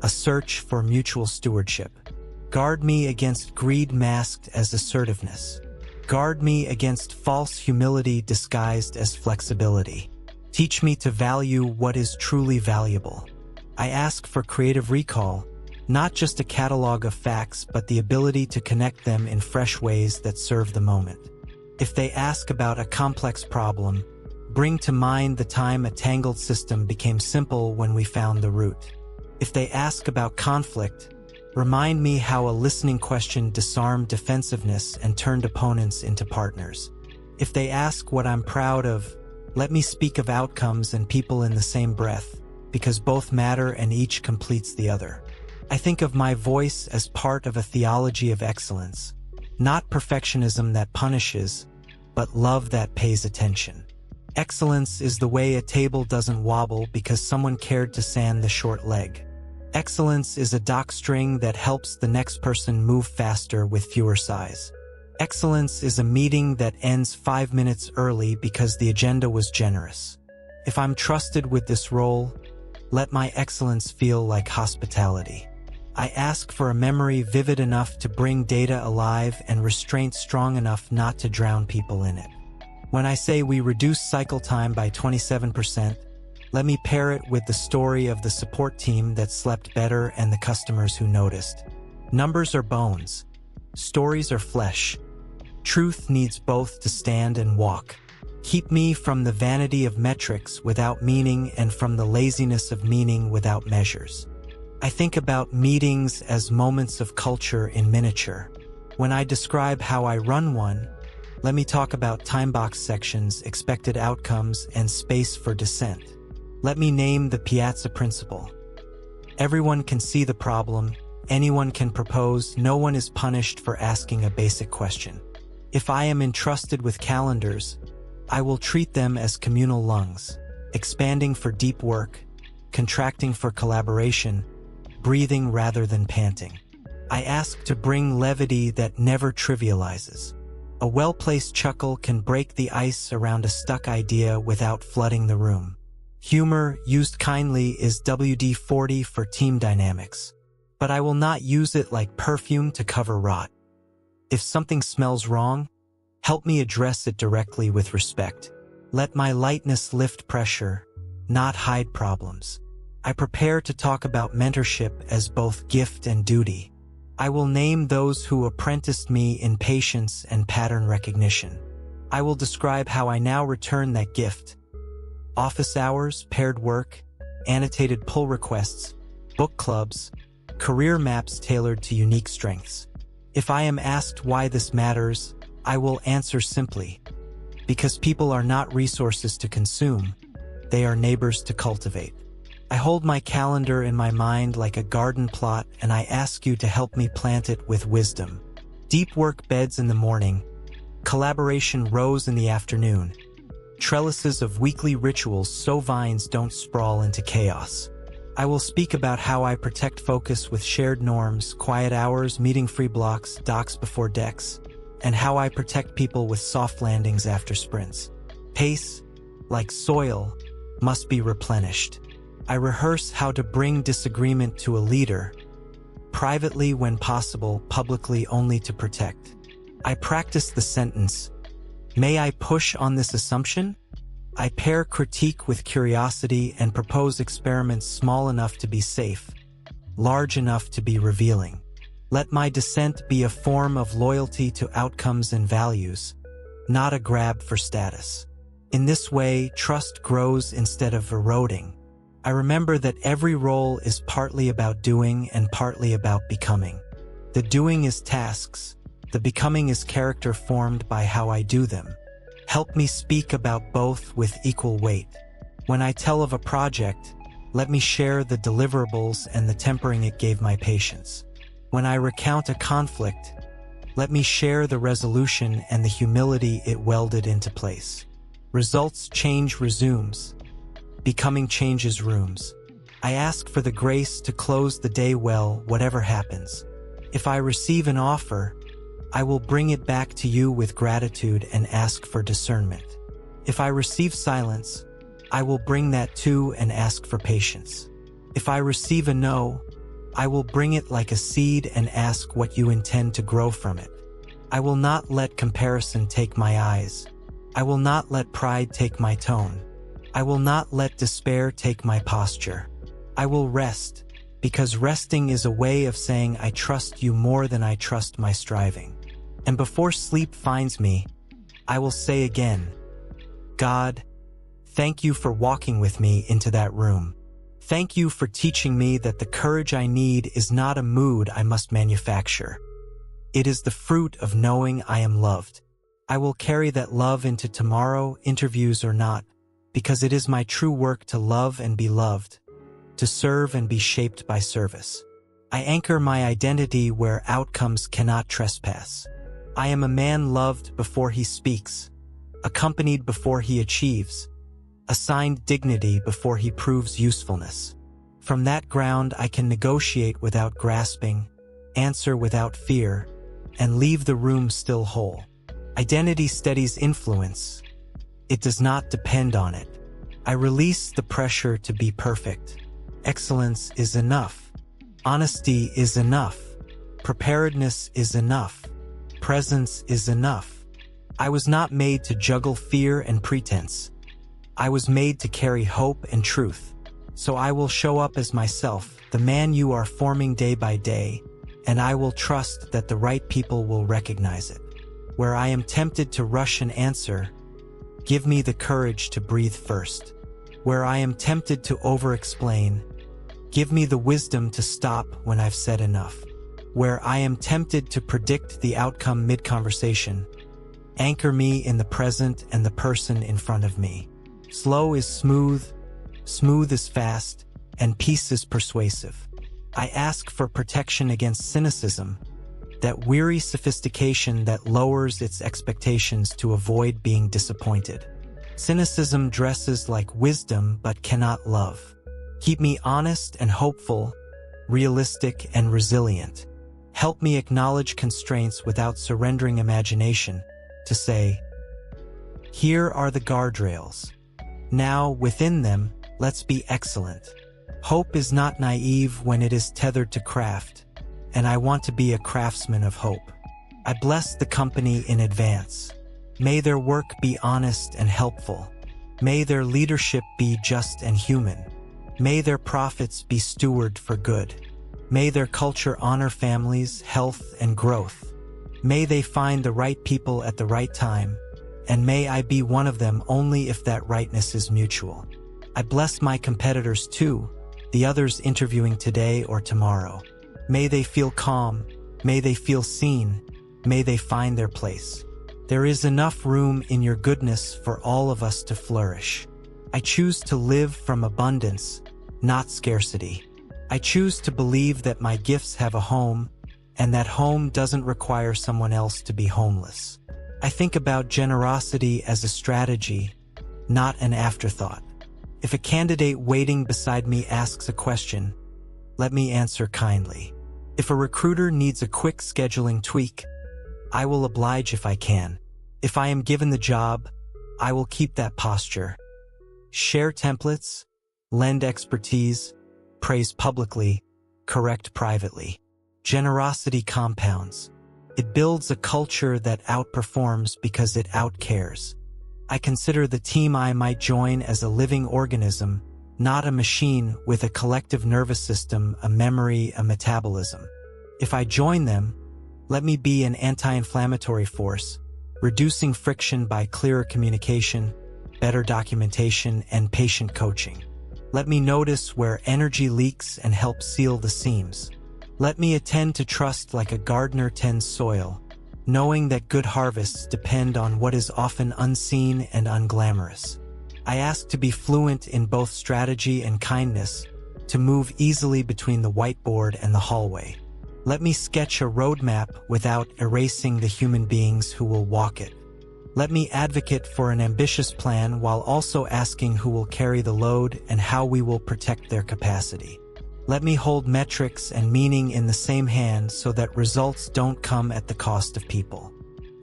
a search for mutual stewardship. Guard me against greed masked as assertiveness. Guard me against false humility disguised as flexibility. Teach me to value what is truly valuable. I ask for creative recall, not just a catalog of facts, but the ability to connect them in fresh ways that serve the moment. If they ask about a complex problem, bring to mind the time a tangled system became simple when we found the root. If they ask about conflict, remind me how a listening question disarmed defensiveness and turned opponents into partners. If they ask what I'm proud of, let me speak of outcomes and people in the same breath, because both matter and each completes the other. I think of my voice as part of a theology of excellence, not perfectionism that punishes, but love that pays attention. Excellence is the way a table doesn't wobble because someone cared to sand the short leg. Excellence is a dock string that helps the next person move faster with fewer sighs. Excellence is a meeting that ends 5 minutes early because the agenda was generous. If I'm trusted with this role, let my excellence feel like hospitality. I ask for a memory vivid enough to bring data alive and restraint strong enough not to drown people in it. When I say we reduce cycle time by 27%, let me pair it with the story of the support team that slept better and the customers who noticed. Numbers are bones. Stories are flesh. Truth needs both to stand and walk. Keep me from the vanity of metrics without meaning and from the laziness of meaning without measures. I think about meetings as moments of culture in miniature. When I describe how I run one, let me talk about time box sections, expected outcomes, and space for dissent. Let me name the Piazza principle. Everyone can see the problem, anyone can propose, no one is punished for asking a basic question. If I am entrusted with calendars, I will treat them as communal lungs, expanding for deep work, contracting for collaboration, breathing rather than panting. I ask to bring levity that never trivializes. A well-placed chuckle can break the ice around a stuck idea without flooding the room. Humor, used kindly, is WD-40 for team dynamics. But I will not use it like perfume to cover rot. If something smells wrong, help me address it directly with respect. Let my lightness lift pressure, not hide problems. I prepare to talk about mentorship as both gift and duty. I will name those who apprenticed me in patience and pattern recognition. I will describe how I now return that gift. Office hours, paired work, annotated pull requests, book clubs, career maps tailored to unique strengths. If I am asked why this matters, I will answer simply, because people are not resources to consume, they are neighbors to cultivate. I hold my calendar in my mind like a garden plot, and I ask you to help me plant it with wisdom. Deep work beds in the morning, collaboration rows in the afternoon, trellises of weekly rituals so vines don't sprawl into chaos. I will speak about how I protect focus with shared norms, quiet hours, meeting-free blocks, docs before decks, and how I protect people with soft landings after sprints. Pace, like soil, must be replenished. I rehearse how to bring disagreement to a leader, privately when possible, publicly only to protect. I practice the sentence, "May I push on this assumption?" I pair critique with curiosity and propose experiments small enough to be safe, large enough to be revealing. Let my dissent be a form of loyalty to outcomes and values, not a grab for status. In this way, trust grows instead of eroding. I remember that every role is partly about doing and partly about becoming. The doing is tasks, the becoming is character formed by how I do them. Help me speak about both with equal weight. When I tell of a project, let me share the deliverables and the tempering it gave my patience. When I recount a conflict, let me share the resolution and the humility it welded into place. Results change resumes. Becoming changes rooms. I ask for the grace to close the day well, whatever happens. If I receive an offer, I will bring it back to you with gratitude and ask for discernment. If I receive silence, I will bring that too and ask for patience. If I receive a no, I will bring it like a seed and ask what you intend to grow from it. I will not let comparison take my eyes. I will not let pride take my tone. I will not let despair take my posture. I will rest, because resting is a way of saying I trust you more than I trust my striving. And before sleep finds me, I will say again, God, thank you for walking with me into that room. Thank you for teaching me that the courage I need is not a mood I must manufacture. It is the fruit of knowing I am loved. I will carry that love into tomorrow, interviews or not, because it is my true work to love and be loved, to serve and be shaped by service. I anchor my identity where outcomes cannot trespass. I am a man loved before he speaks, accompanied before he achieves, assigned dignity before he proves usefulness. From that ground I can negotiate without grasping, answer without fear, and leave the room still whole. Identity steadies influence. It does not depend on it. I release the pressure to be perfect. Excellence is enough. Honesty is enough. Preparedness is enough. Presence is enough. I was not made to juggle fear and pretense. I was made to carry hope and truth. So I will show up as myself, the man you are forming day by day, and I will trust that the right people will recognize it. Where I am tempted to rush an answer, give me the courage to breathe first. Where I am tempted to over-explain, give me the wisdom to stop when I've said enough. Where I am tempted to predict the outcome mid-conversation, anchor me in the present and the person in front of me. Slow is smooth, smooth is fast, and peace is persuasive. I ask for protection against cynicism, that weary sophistication that lowers its expectations to avoid being disappointed. Cynicism dresses like wisdom but cannot love. Keep me honest and hopeful, realistic and resilient. Help me acknowledge constraints without surrendering imagination, to say, here are the guardrails. Now, within them, let's be excellent. Hope is not naive when it is tethered to craft, and I want to be a craftsman of hope. I bless the company in advance. May their work be honest and helpful. May their leadership be just and human. May their profits be steward for good. May their culture honor families, health, and growth. May they find the right people at the right time, and may I be one of them only if that rightness is mutual. I bless my competitors too, the others interviewing today or tomorrow. May they feel calm, may they feel seen, may they find their place. There is enough room in your goodness for all of us to flourish. I choose to live from abundance, not scarcity. I choose to believe that my gifts have a home, and that home doesn't require someone else to be homeless. I think about generosity as a strategy, not an afterthought. If a candidate waiting beside me asks a question, let me answer kindly. If a recruiter needs a quick scheduling tweak, I will oblige if I can. If I am given the job, I will keep that posture. Share templates, lend expertise, praise publicly, correct privately. Generosity compounds. It builds a culture that outperforms because it outcares. I consider the team I might join as a living organism, not a machine with a collective nervous system, a memory, a metabolism. If I join them, let me be an anti-inflammatory force, reducing friction by clearer communication, better documentation, and patient coaching. Let me notice where energy leaks and help seal the seams. Let me attend to trust like a gardener tends soil, knowing that good harvests depend on what is often unseen and unglamorous. I ask to be fluent in both strategy and kindness, to move easily between the whiteboard and the hallway. Let me sketch a roadmap without erasing the human beings who will walk it. Let me advocate for an ambitious plan while also asking who will carry the load and how we will protect their capacity. Let me hold metrics and meaning in the same hand so that results don't come at the cost of people.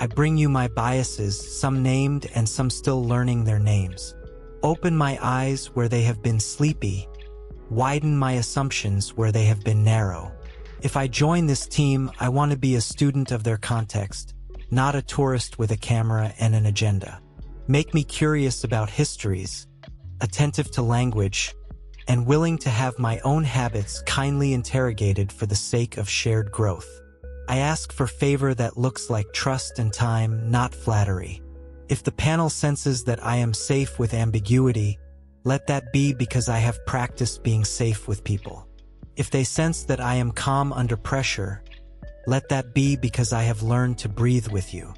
I bring you my biases, some named and some still learning their names. Open my eyes where they have been sleepy. Widen my assumptions where they have been narrow. If I join this team, I want to be a student of their context, not a tourist with a camera and an agenda. Make me curious about histories, attentive to language, and willing to have my own habits kindly interrogated for the sake of shared growth. I ask for favor that looks like trust and time, not flattery. If the panel senses that I am safe with ambiguity, let that be because I have practiced being safe with people. If they sense that I am calm under pressure, let that be because I have learned to breathe with you.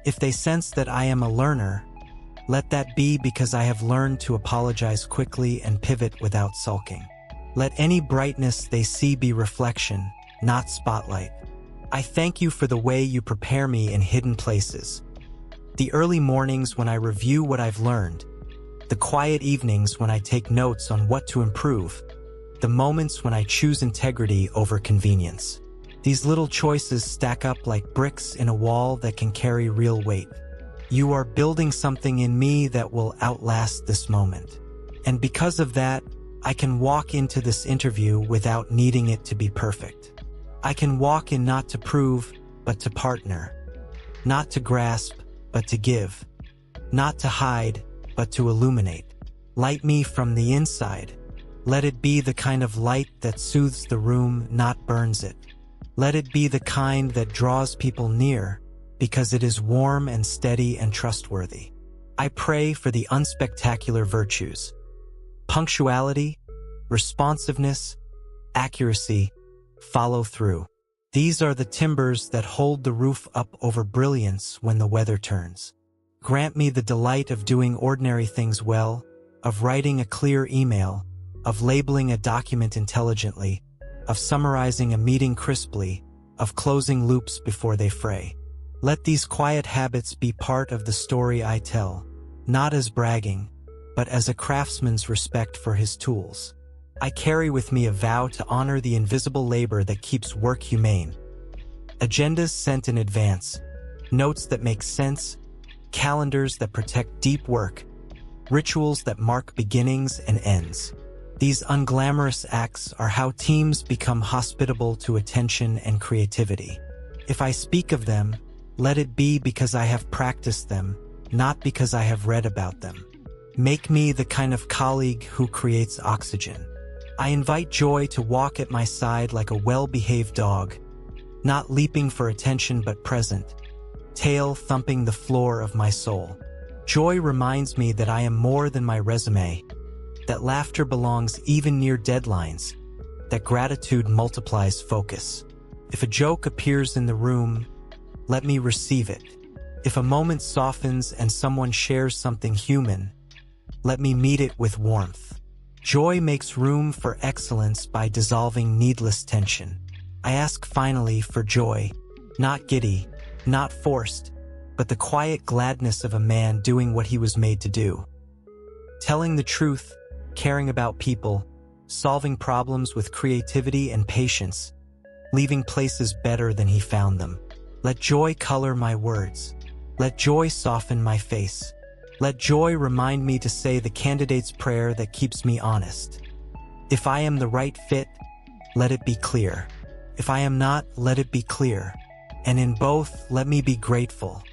If they sense that I am a learner, let that be because I have learned to apologize quickly and pivot without sulking. Let any brightness they see be reflection, not spotlight. I thank you for the way you prepare me in hidden places. The early mornings when I review what I've learned, the quiet evenings when I take notes on what to improve, the moments when I choose integrity over convenience. These little choices stack up like bricks in a wall that can carry real weight. You are building something in me that will outlast this moment. And because of that, I can walk into this interview without needing it to be perfect. I can walk in not to prove, but to partner. Not to grasp, but to give. Not to hide, but to illuminate. Light me from the inside. Let it be the kind of light that soothes the room, not burns it. Let it be the kind that draws people near, because it is warm and steady and trustworthy. I pray for the unspectacular virtues: punctuality, responsiveness, accuracy, follow through. These are the timbers that hold the roof up over brilliance when the weather turns. Grant me the delight of doing ordinary things well, of writing a clear email, of labeling a document intelligently, of summarizing a meeting crisply, of closing loops before they fray. Let these quiet habits be part of the story I tell, not as bragging, but as a craftsman's respect for his tools. I carry with me a vow to honor the invisible labor that keeps work humane. Agendas sent in advance, notes that make sense, calendars that protect deep work, rituals that mark beginnings and ends. These unglamorous acts are how teams become hospitable to attention and creativity. If I speak of them, let it be because I have practiced them, not because I have read about them. Make me the kind of colleague who creates oxygen. I invite joy to walk at my side like a well-behaved dog, not leaping for attention but present, tail thumping the floor of my soul. Joy reminds me that I am more than my resume, that laughter belongs even near deadlines, that gratitude multiplies focus. If a joke appears in the room, let me receive it. If a moment softens and someone shares something human, let me meet it with warmth. Joy makes room for excellence by dissolving needless tension. I ask finally for joy, not giddy, not forced, but the quiet gladness of a man doing what he was made to do. Telling the truth, caring about people, solving problems with creativity and patience, leaving places better than he found them. Let joy color my words. Let joy soften my face. Let joy remind me to say the candidate's prayer that keeps me honest. If I am the right fit, let it be clear. If I am not, let it be clear. And in both, let me be grateful.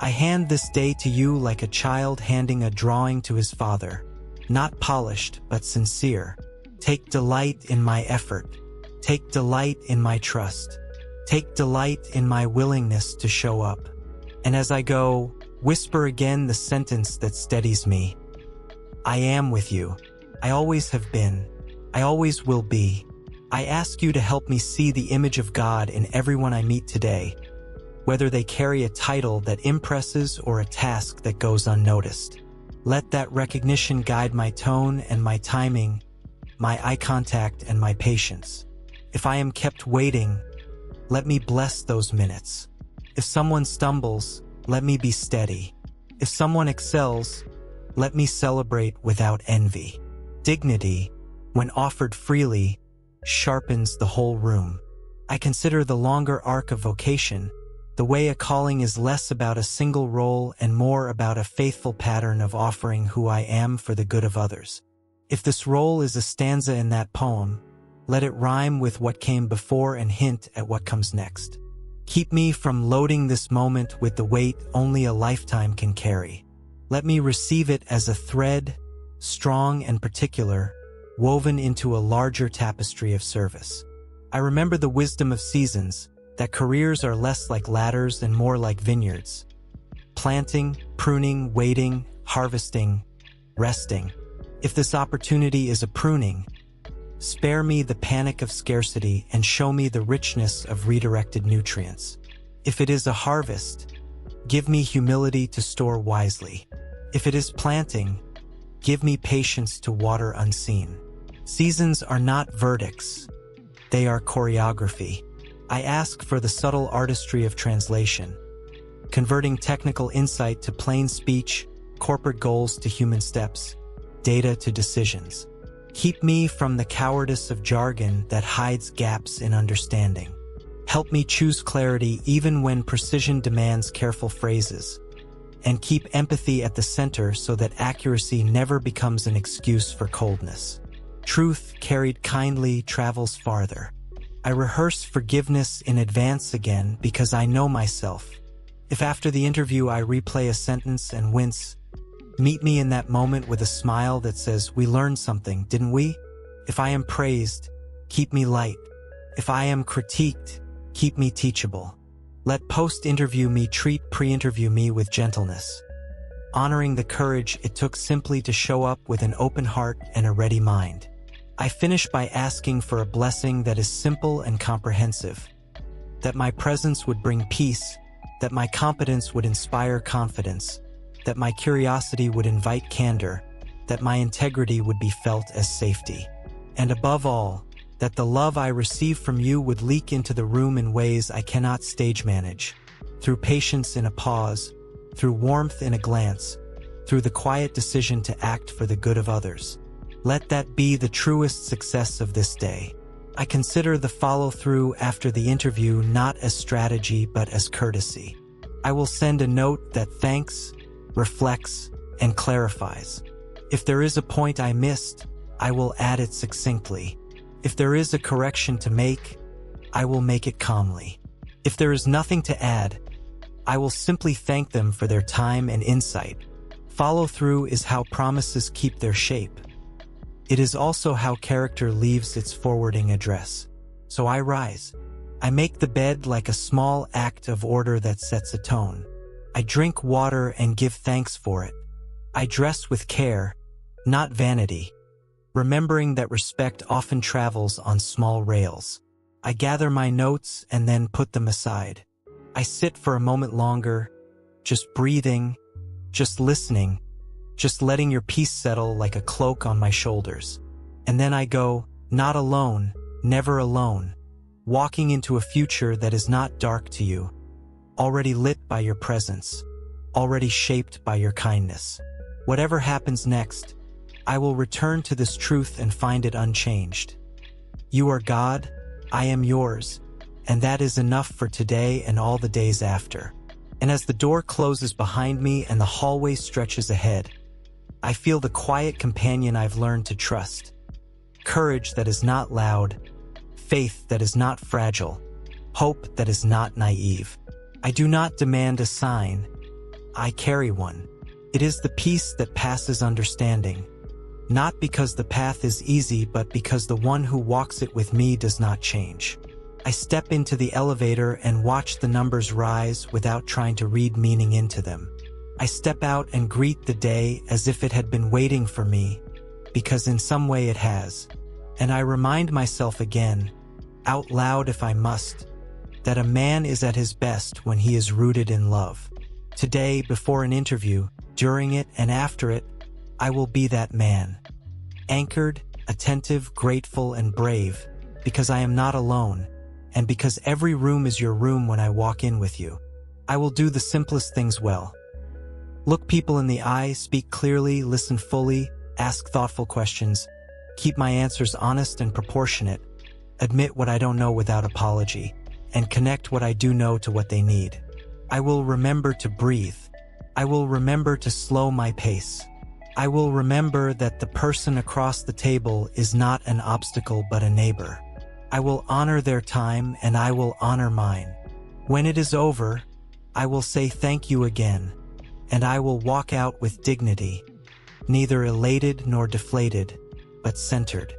I hand this day to you like a child handing a drawing to his father. Not polished, but sincere. Take delight in my effort. Take delight in my trust. Take delight in my willingness to show up. And as I go, whisper again the sentence that steadies me. I am with you. I always have been. I always will be. I ask you to help me see the image of God in everyone I meet today, whether they carry a title that impresses or a task that goes unnoticed. Let that recognition guide my tone and my timing, my eye contact and my patience. If I am kept waiting, let me bless those minutes. If someone stumbles, let me be steady. If someone excels, let me celebrate without envy. Dignity, when offered freely, sharpens the whole room. I consider the longer arc of vocation, the way a calling is less about a single role and more about a faithful pattern of offering who I am for the good of others. If this role is a stanza in that poem, let it rhyme with what came before and hint at what comes next. Keep me from loading this moment with the weight only a lifetime can carry. Let me receive it as a thread, strong and particular, woven into a larger tapestry of service. I remember the wisdom of seasons, that careers are less like ladders and more like vineyards. Planting, pruning, waiting, harvesting, resting. If this opportunity is a pruning, spare me the panic of scarcity and show me the richness of redirected nutrients. If it is a harvest, give me humility to store wisely. If it is planting, give me patience to water unseen. Seasons are not verdicts, they are choreography. I ask for the subtle artistry of translation, converting technical insight to plain speech, corporate goals to human steps, data to decisions. Keep me from the cowardice of jargon that hides gaps in understanding. Help me choose clarity even when precision demands careful phrases, and keep empathy at the center so that accuracy never becomes an excuse for coldness. Truth carried kindly travels farther. I rehearse forgiveness in advance again because I know myself. If after the interview I replay a sentence and wince, meet me in that moment with a smile that says, "We learned something, didn't we?" If I am praised, keep me light. If I am critiqued, keep me teachable. Let post-interview me treat pre-interview me with gentleness, honoring the courage it took simply to show up with an open heart and a ready mind. I finish by asking for a blessing that is simple and comprehensive, that my presence would bring peace, that my competence would inspire confidence, that my curiosity would invite candor, that my integrity would be felt as safety. And above all, that the love I receive from you would leak into the room in ways I cannot stage manage, through patience in a pause, through warmth in a glance, through the quiet decision to act for the good of others. Let that be the truest success of this day. I consider the follow-through after the interview not as strategy but as courtesy. I will send a note that thanks, reflects, and clarifies. If there is a point I missed, I will add it succinctly. If there is a correction to make, I will make it calmly. If there is nothing to add, I will simply thank them for their time and insight. Follow-through is how promises keep their shape. It is also how character leaves its forwarding address. So I rise. I make the bed like a small act of order that sets a tone. I drink water and give thanks for it. I dress with care, not vanity, remembering that respect often travels on small rails. I gather my notes and then put them aside. I sit for a moment longer, just breathing, just listening, just letting your peace settle like a cloak on my shoulders. And then I go, not alone, never alone, walking into a future that is not dark to you, already lit by your presence, already shaped by your kindness. Whatever happens next, I will return to this truth and find it unchanged. You are God, I am yours, and that is enough for today and all the days after. And as the door closes behind me and the hallway stretches ahead, I feel the quiet companion I've learned to trust. Courage that is not loud, faith that is not fragile, hope that is not naive. I do not demand a sign, I carry one. It is the peace that passes understanding, not because the path is easy but because the one who walks it with me does not change. I step into the elevator and watch the numbers rise without trying to read meaning into them. I step out and greet the day as if it had been waiting for me, because in some way it has. And I remind myself again, out loud if I must, that a man is at his best when he is rooted in love. Today, before an interview, during it and after it, I will be that man. Anchored, attentive, grateful, and brave, because I am not alone, and because every room is your room when I walk in with you. I will do the simplest things well. Look people in the eye, speak clearly, listen fully, ask thoughtful questions, keep my answers honest and proportionate, admit what I don't know without apology, and connect what I do know to what they need. I will remember to breathe. I will remember to slow my pace. I will remember that the person across the table is not an obstacle but a neighbor. I will honor their time and I will honor mine. When it is over, I will say thank you again, and I will walk out with dignity, neither elated nor deflated, but centered.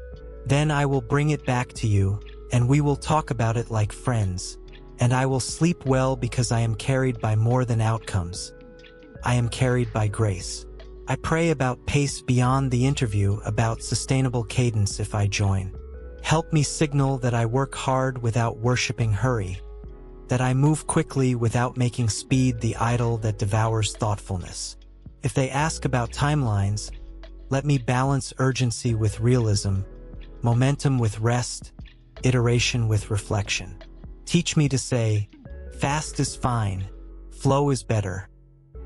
Then I will bring it back to you, and we will talk about it like friends, and I will sleep well because I am carried by more than outcomes. I am carried by grace. I pray about pace beyond the interview, about sustainable cadence if I join. Help me signal that I work hard without worshiping hurry, that I move quickly without making speed the idol that devours thoughtfulness. If they ask about timelines, let me balance urgency with realism, momentum with rest, iteration with reflection. Teach me to say, fast is fine, flow is better,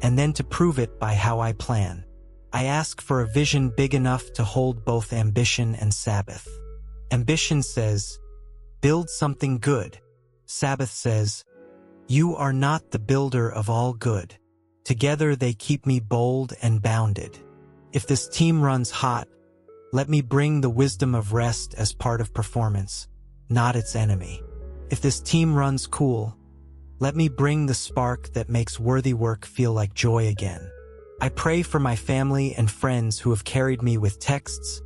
and then to prove it by how I plan. I ask for a vision big enough to hold both ambition and Sabbath. Ambition says, build something good. Sabbath says, you are not the builder of all good. Together they keep me bold and bounded. If this team runs hot, let me bring the wisdom of rest as part of performance, not its enemy. If this team runs cool, let me bring the spark that makes worthy work feel like joy again. I pray for my family and friends who have carried me with texts,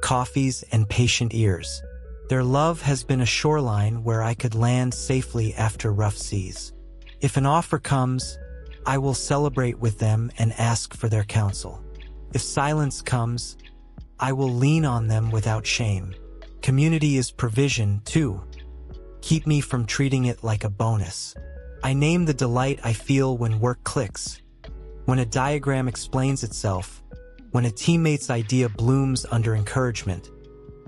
coffees, and patient ears. Their love has been a shoreline where I could land safely after rough seas. If an offer comes, I will celebrate with them and ask for their counsel. If silence comes, I will lean on them without shame. Community is provision, too. Keep me from treating it like a bonus. I name the delight I feel when work clicks, when a diagram explains itself, when a teammate's idea blooms under encouragement,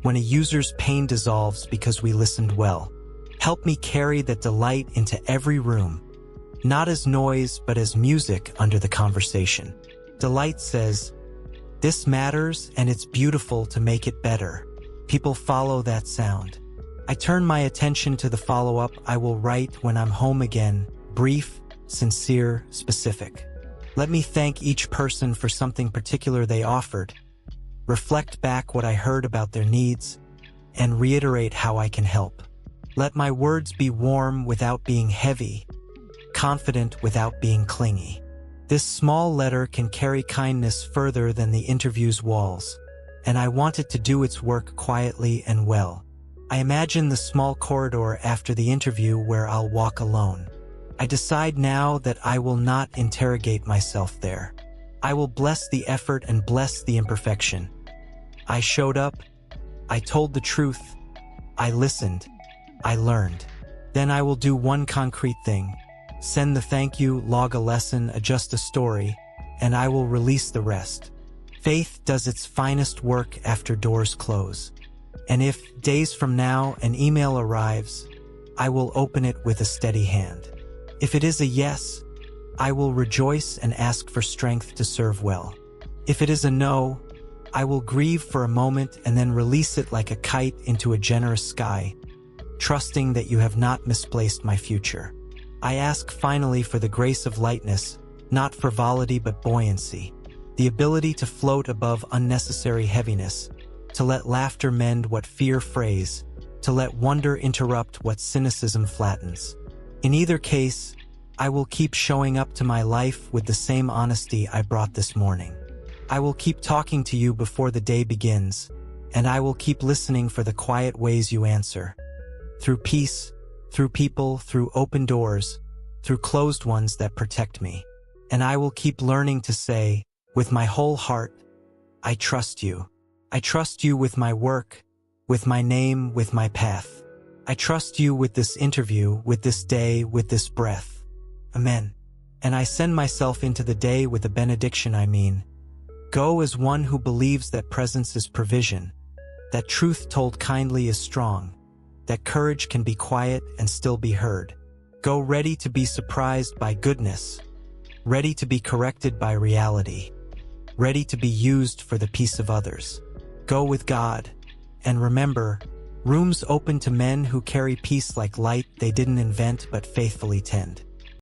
when a user's pain dissolves because we listened well. Help me carry that delight into every room, not as noise but as music under the conversation. Delight says, this matters and it's beautiful to make it better. People follow that sound. I turn my attention to the follow-up I will write when I'm home again, brief, sincere, specific. Let me thank each person for something particular they offered, reflect back what I heard about their needs, and reiterate how I can help. Let my words be warm without being heavy, confident without being clingy. This small letter can carry kindness further than the interview's walls, and I want it to do its work quietly and well. I imagine the small corridor after the interview where I'll walk alone. I decide now that I will not interrogate myself there. I will bless the effort and bless the imperfection. I showed up, I told the truth, I listened, I learned. Then I will do one concrete thing. Send the thank you, log a lesson, adjust a story, and I will release the rest. Faith does its finest work after doors close. And if, days from now, an email arrives, I will open it with a steady hand. If it is a yes, I will rejoice and ask for strength to serve well. If it is a no, I will grieve for a moment and then release it like a kite into a generous sky, trusting that you have not misplaced my future. I ask finally for the grace of lightness, not frivolity but buoyancy, the ability to float above unnecessary heaviness, to let laughter mend what fear frays, to let wonder interrupt what cynicism flattens. In either case, I will keep showing up to my life with the same honesty I brought this morning. I will keep talking to you before the day begins, and I will keep listening for the quiet ways you answer. Through peace, through people, through open doors, through closed ones that protect me. And I will keep learning to say, with my whole heart, I trust you. I trust you with my work, with my name, with my path. I trust you with this interview, with this day, with this breath. Amen. And I send myself into the day with a benediction. Go as one who believes that presence is provision, that truth told kindly is strong, that courage can be quiet and still be heard. Go ready to be surprised by goodness, ready to be corrected by reality, ready to be used for the peace of others. Go with God, and remember, rooms open to men who carry peace like light they didn't invent but faithfully tend.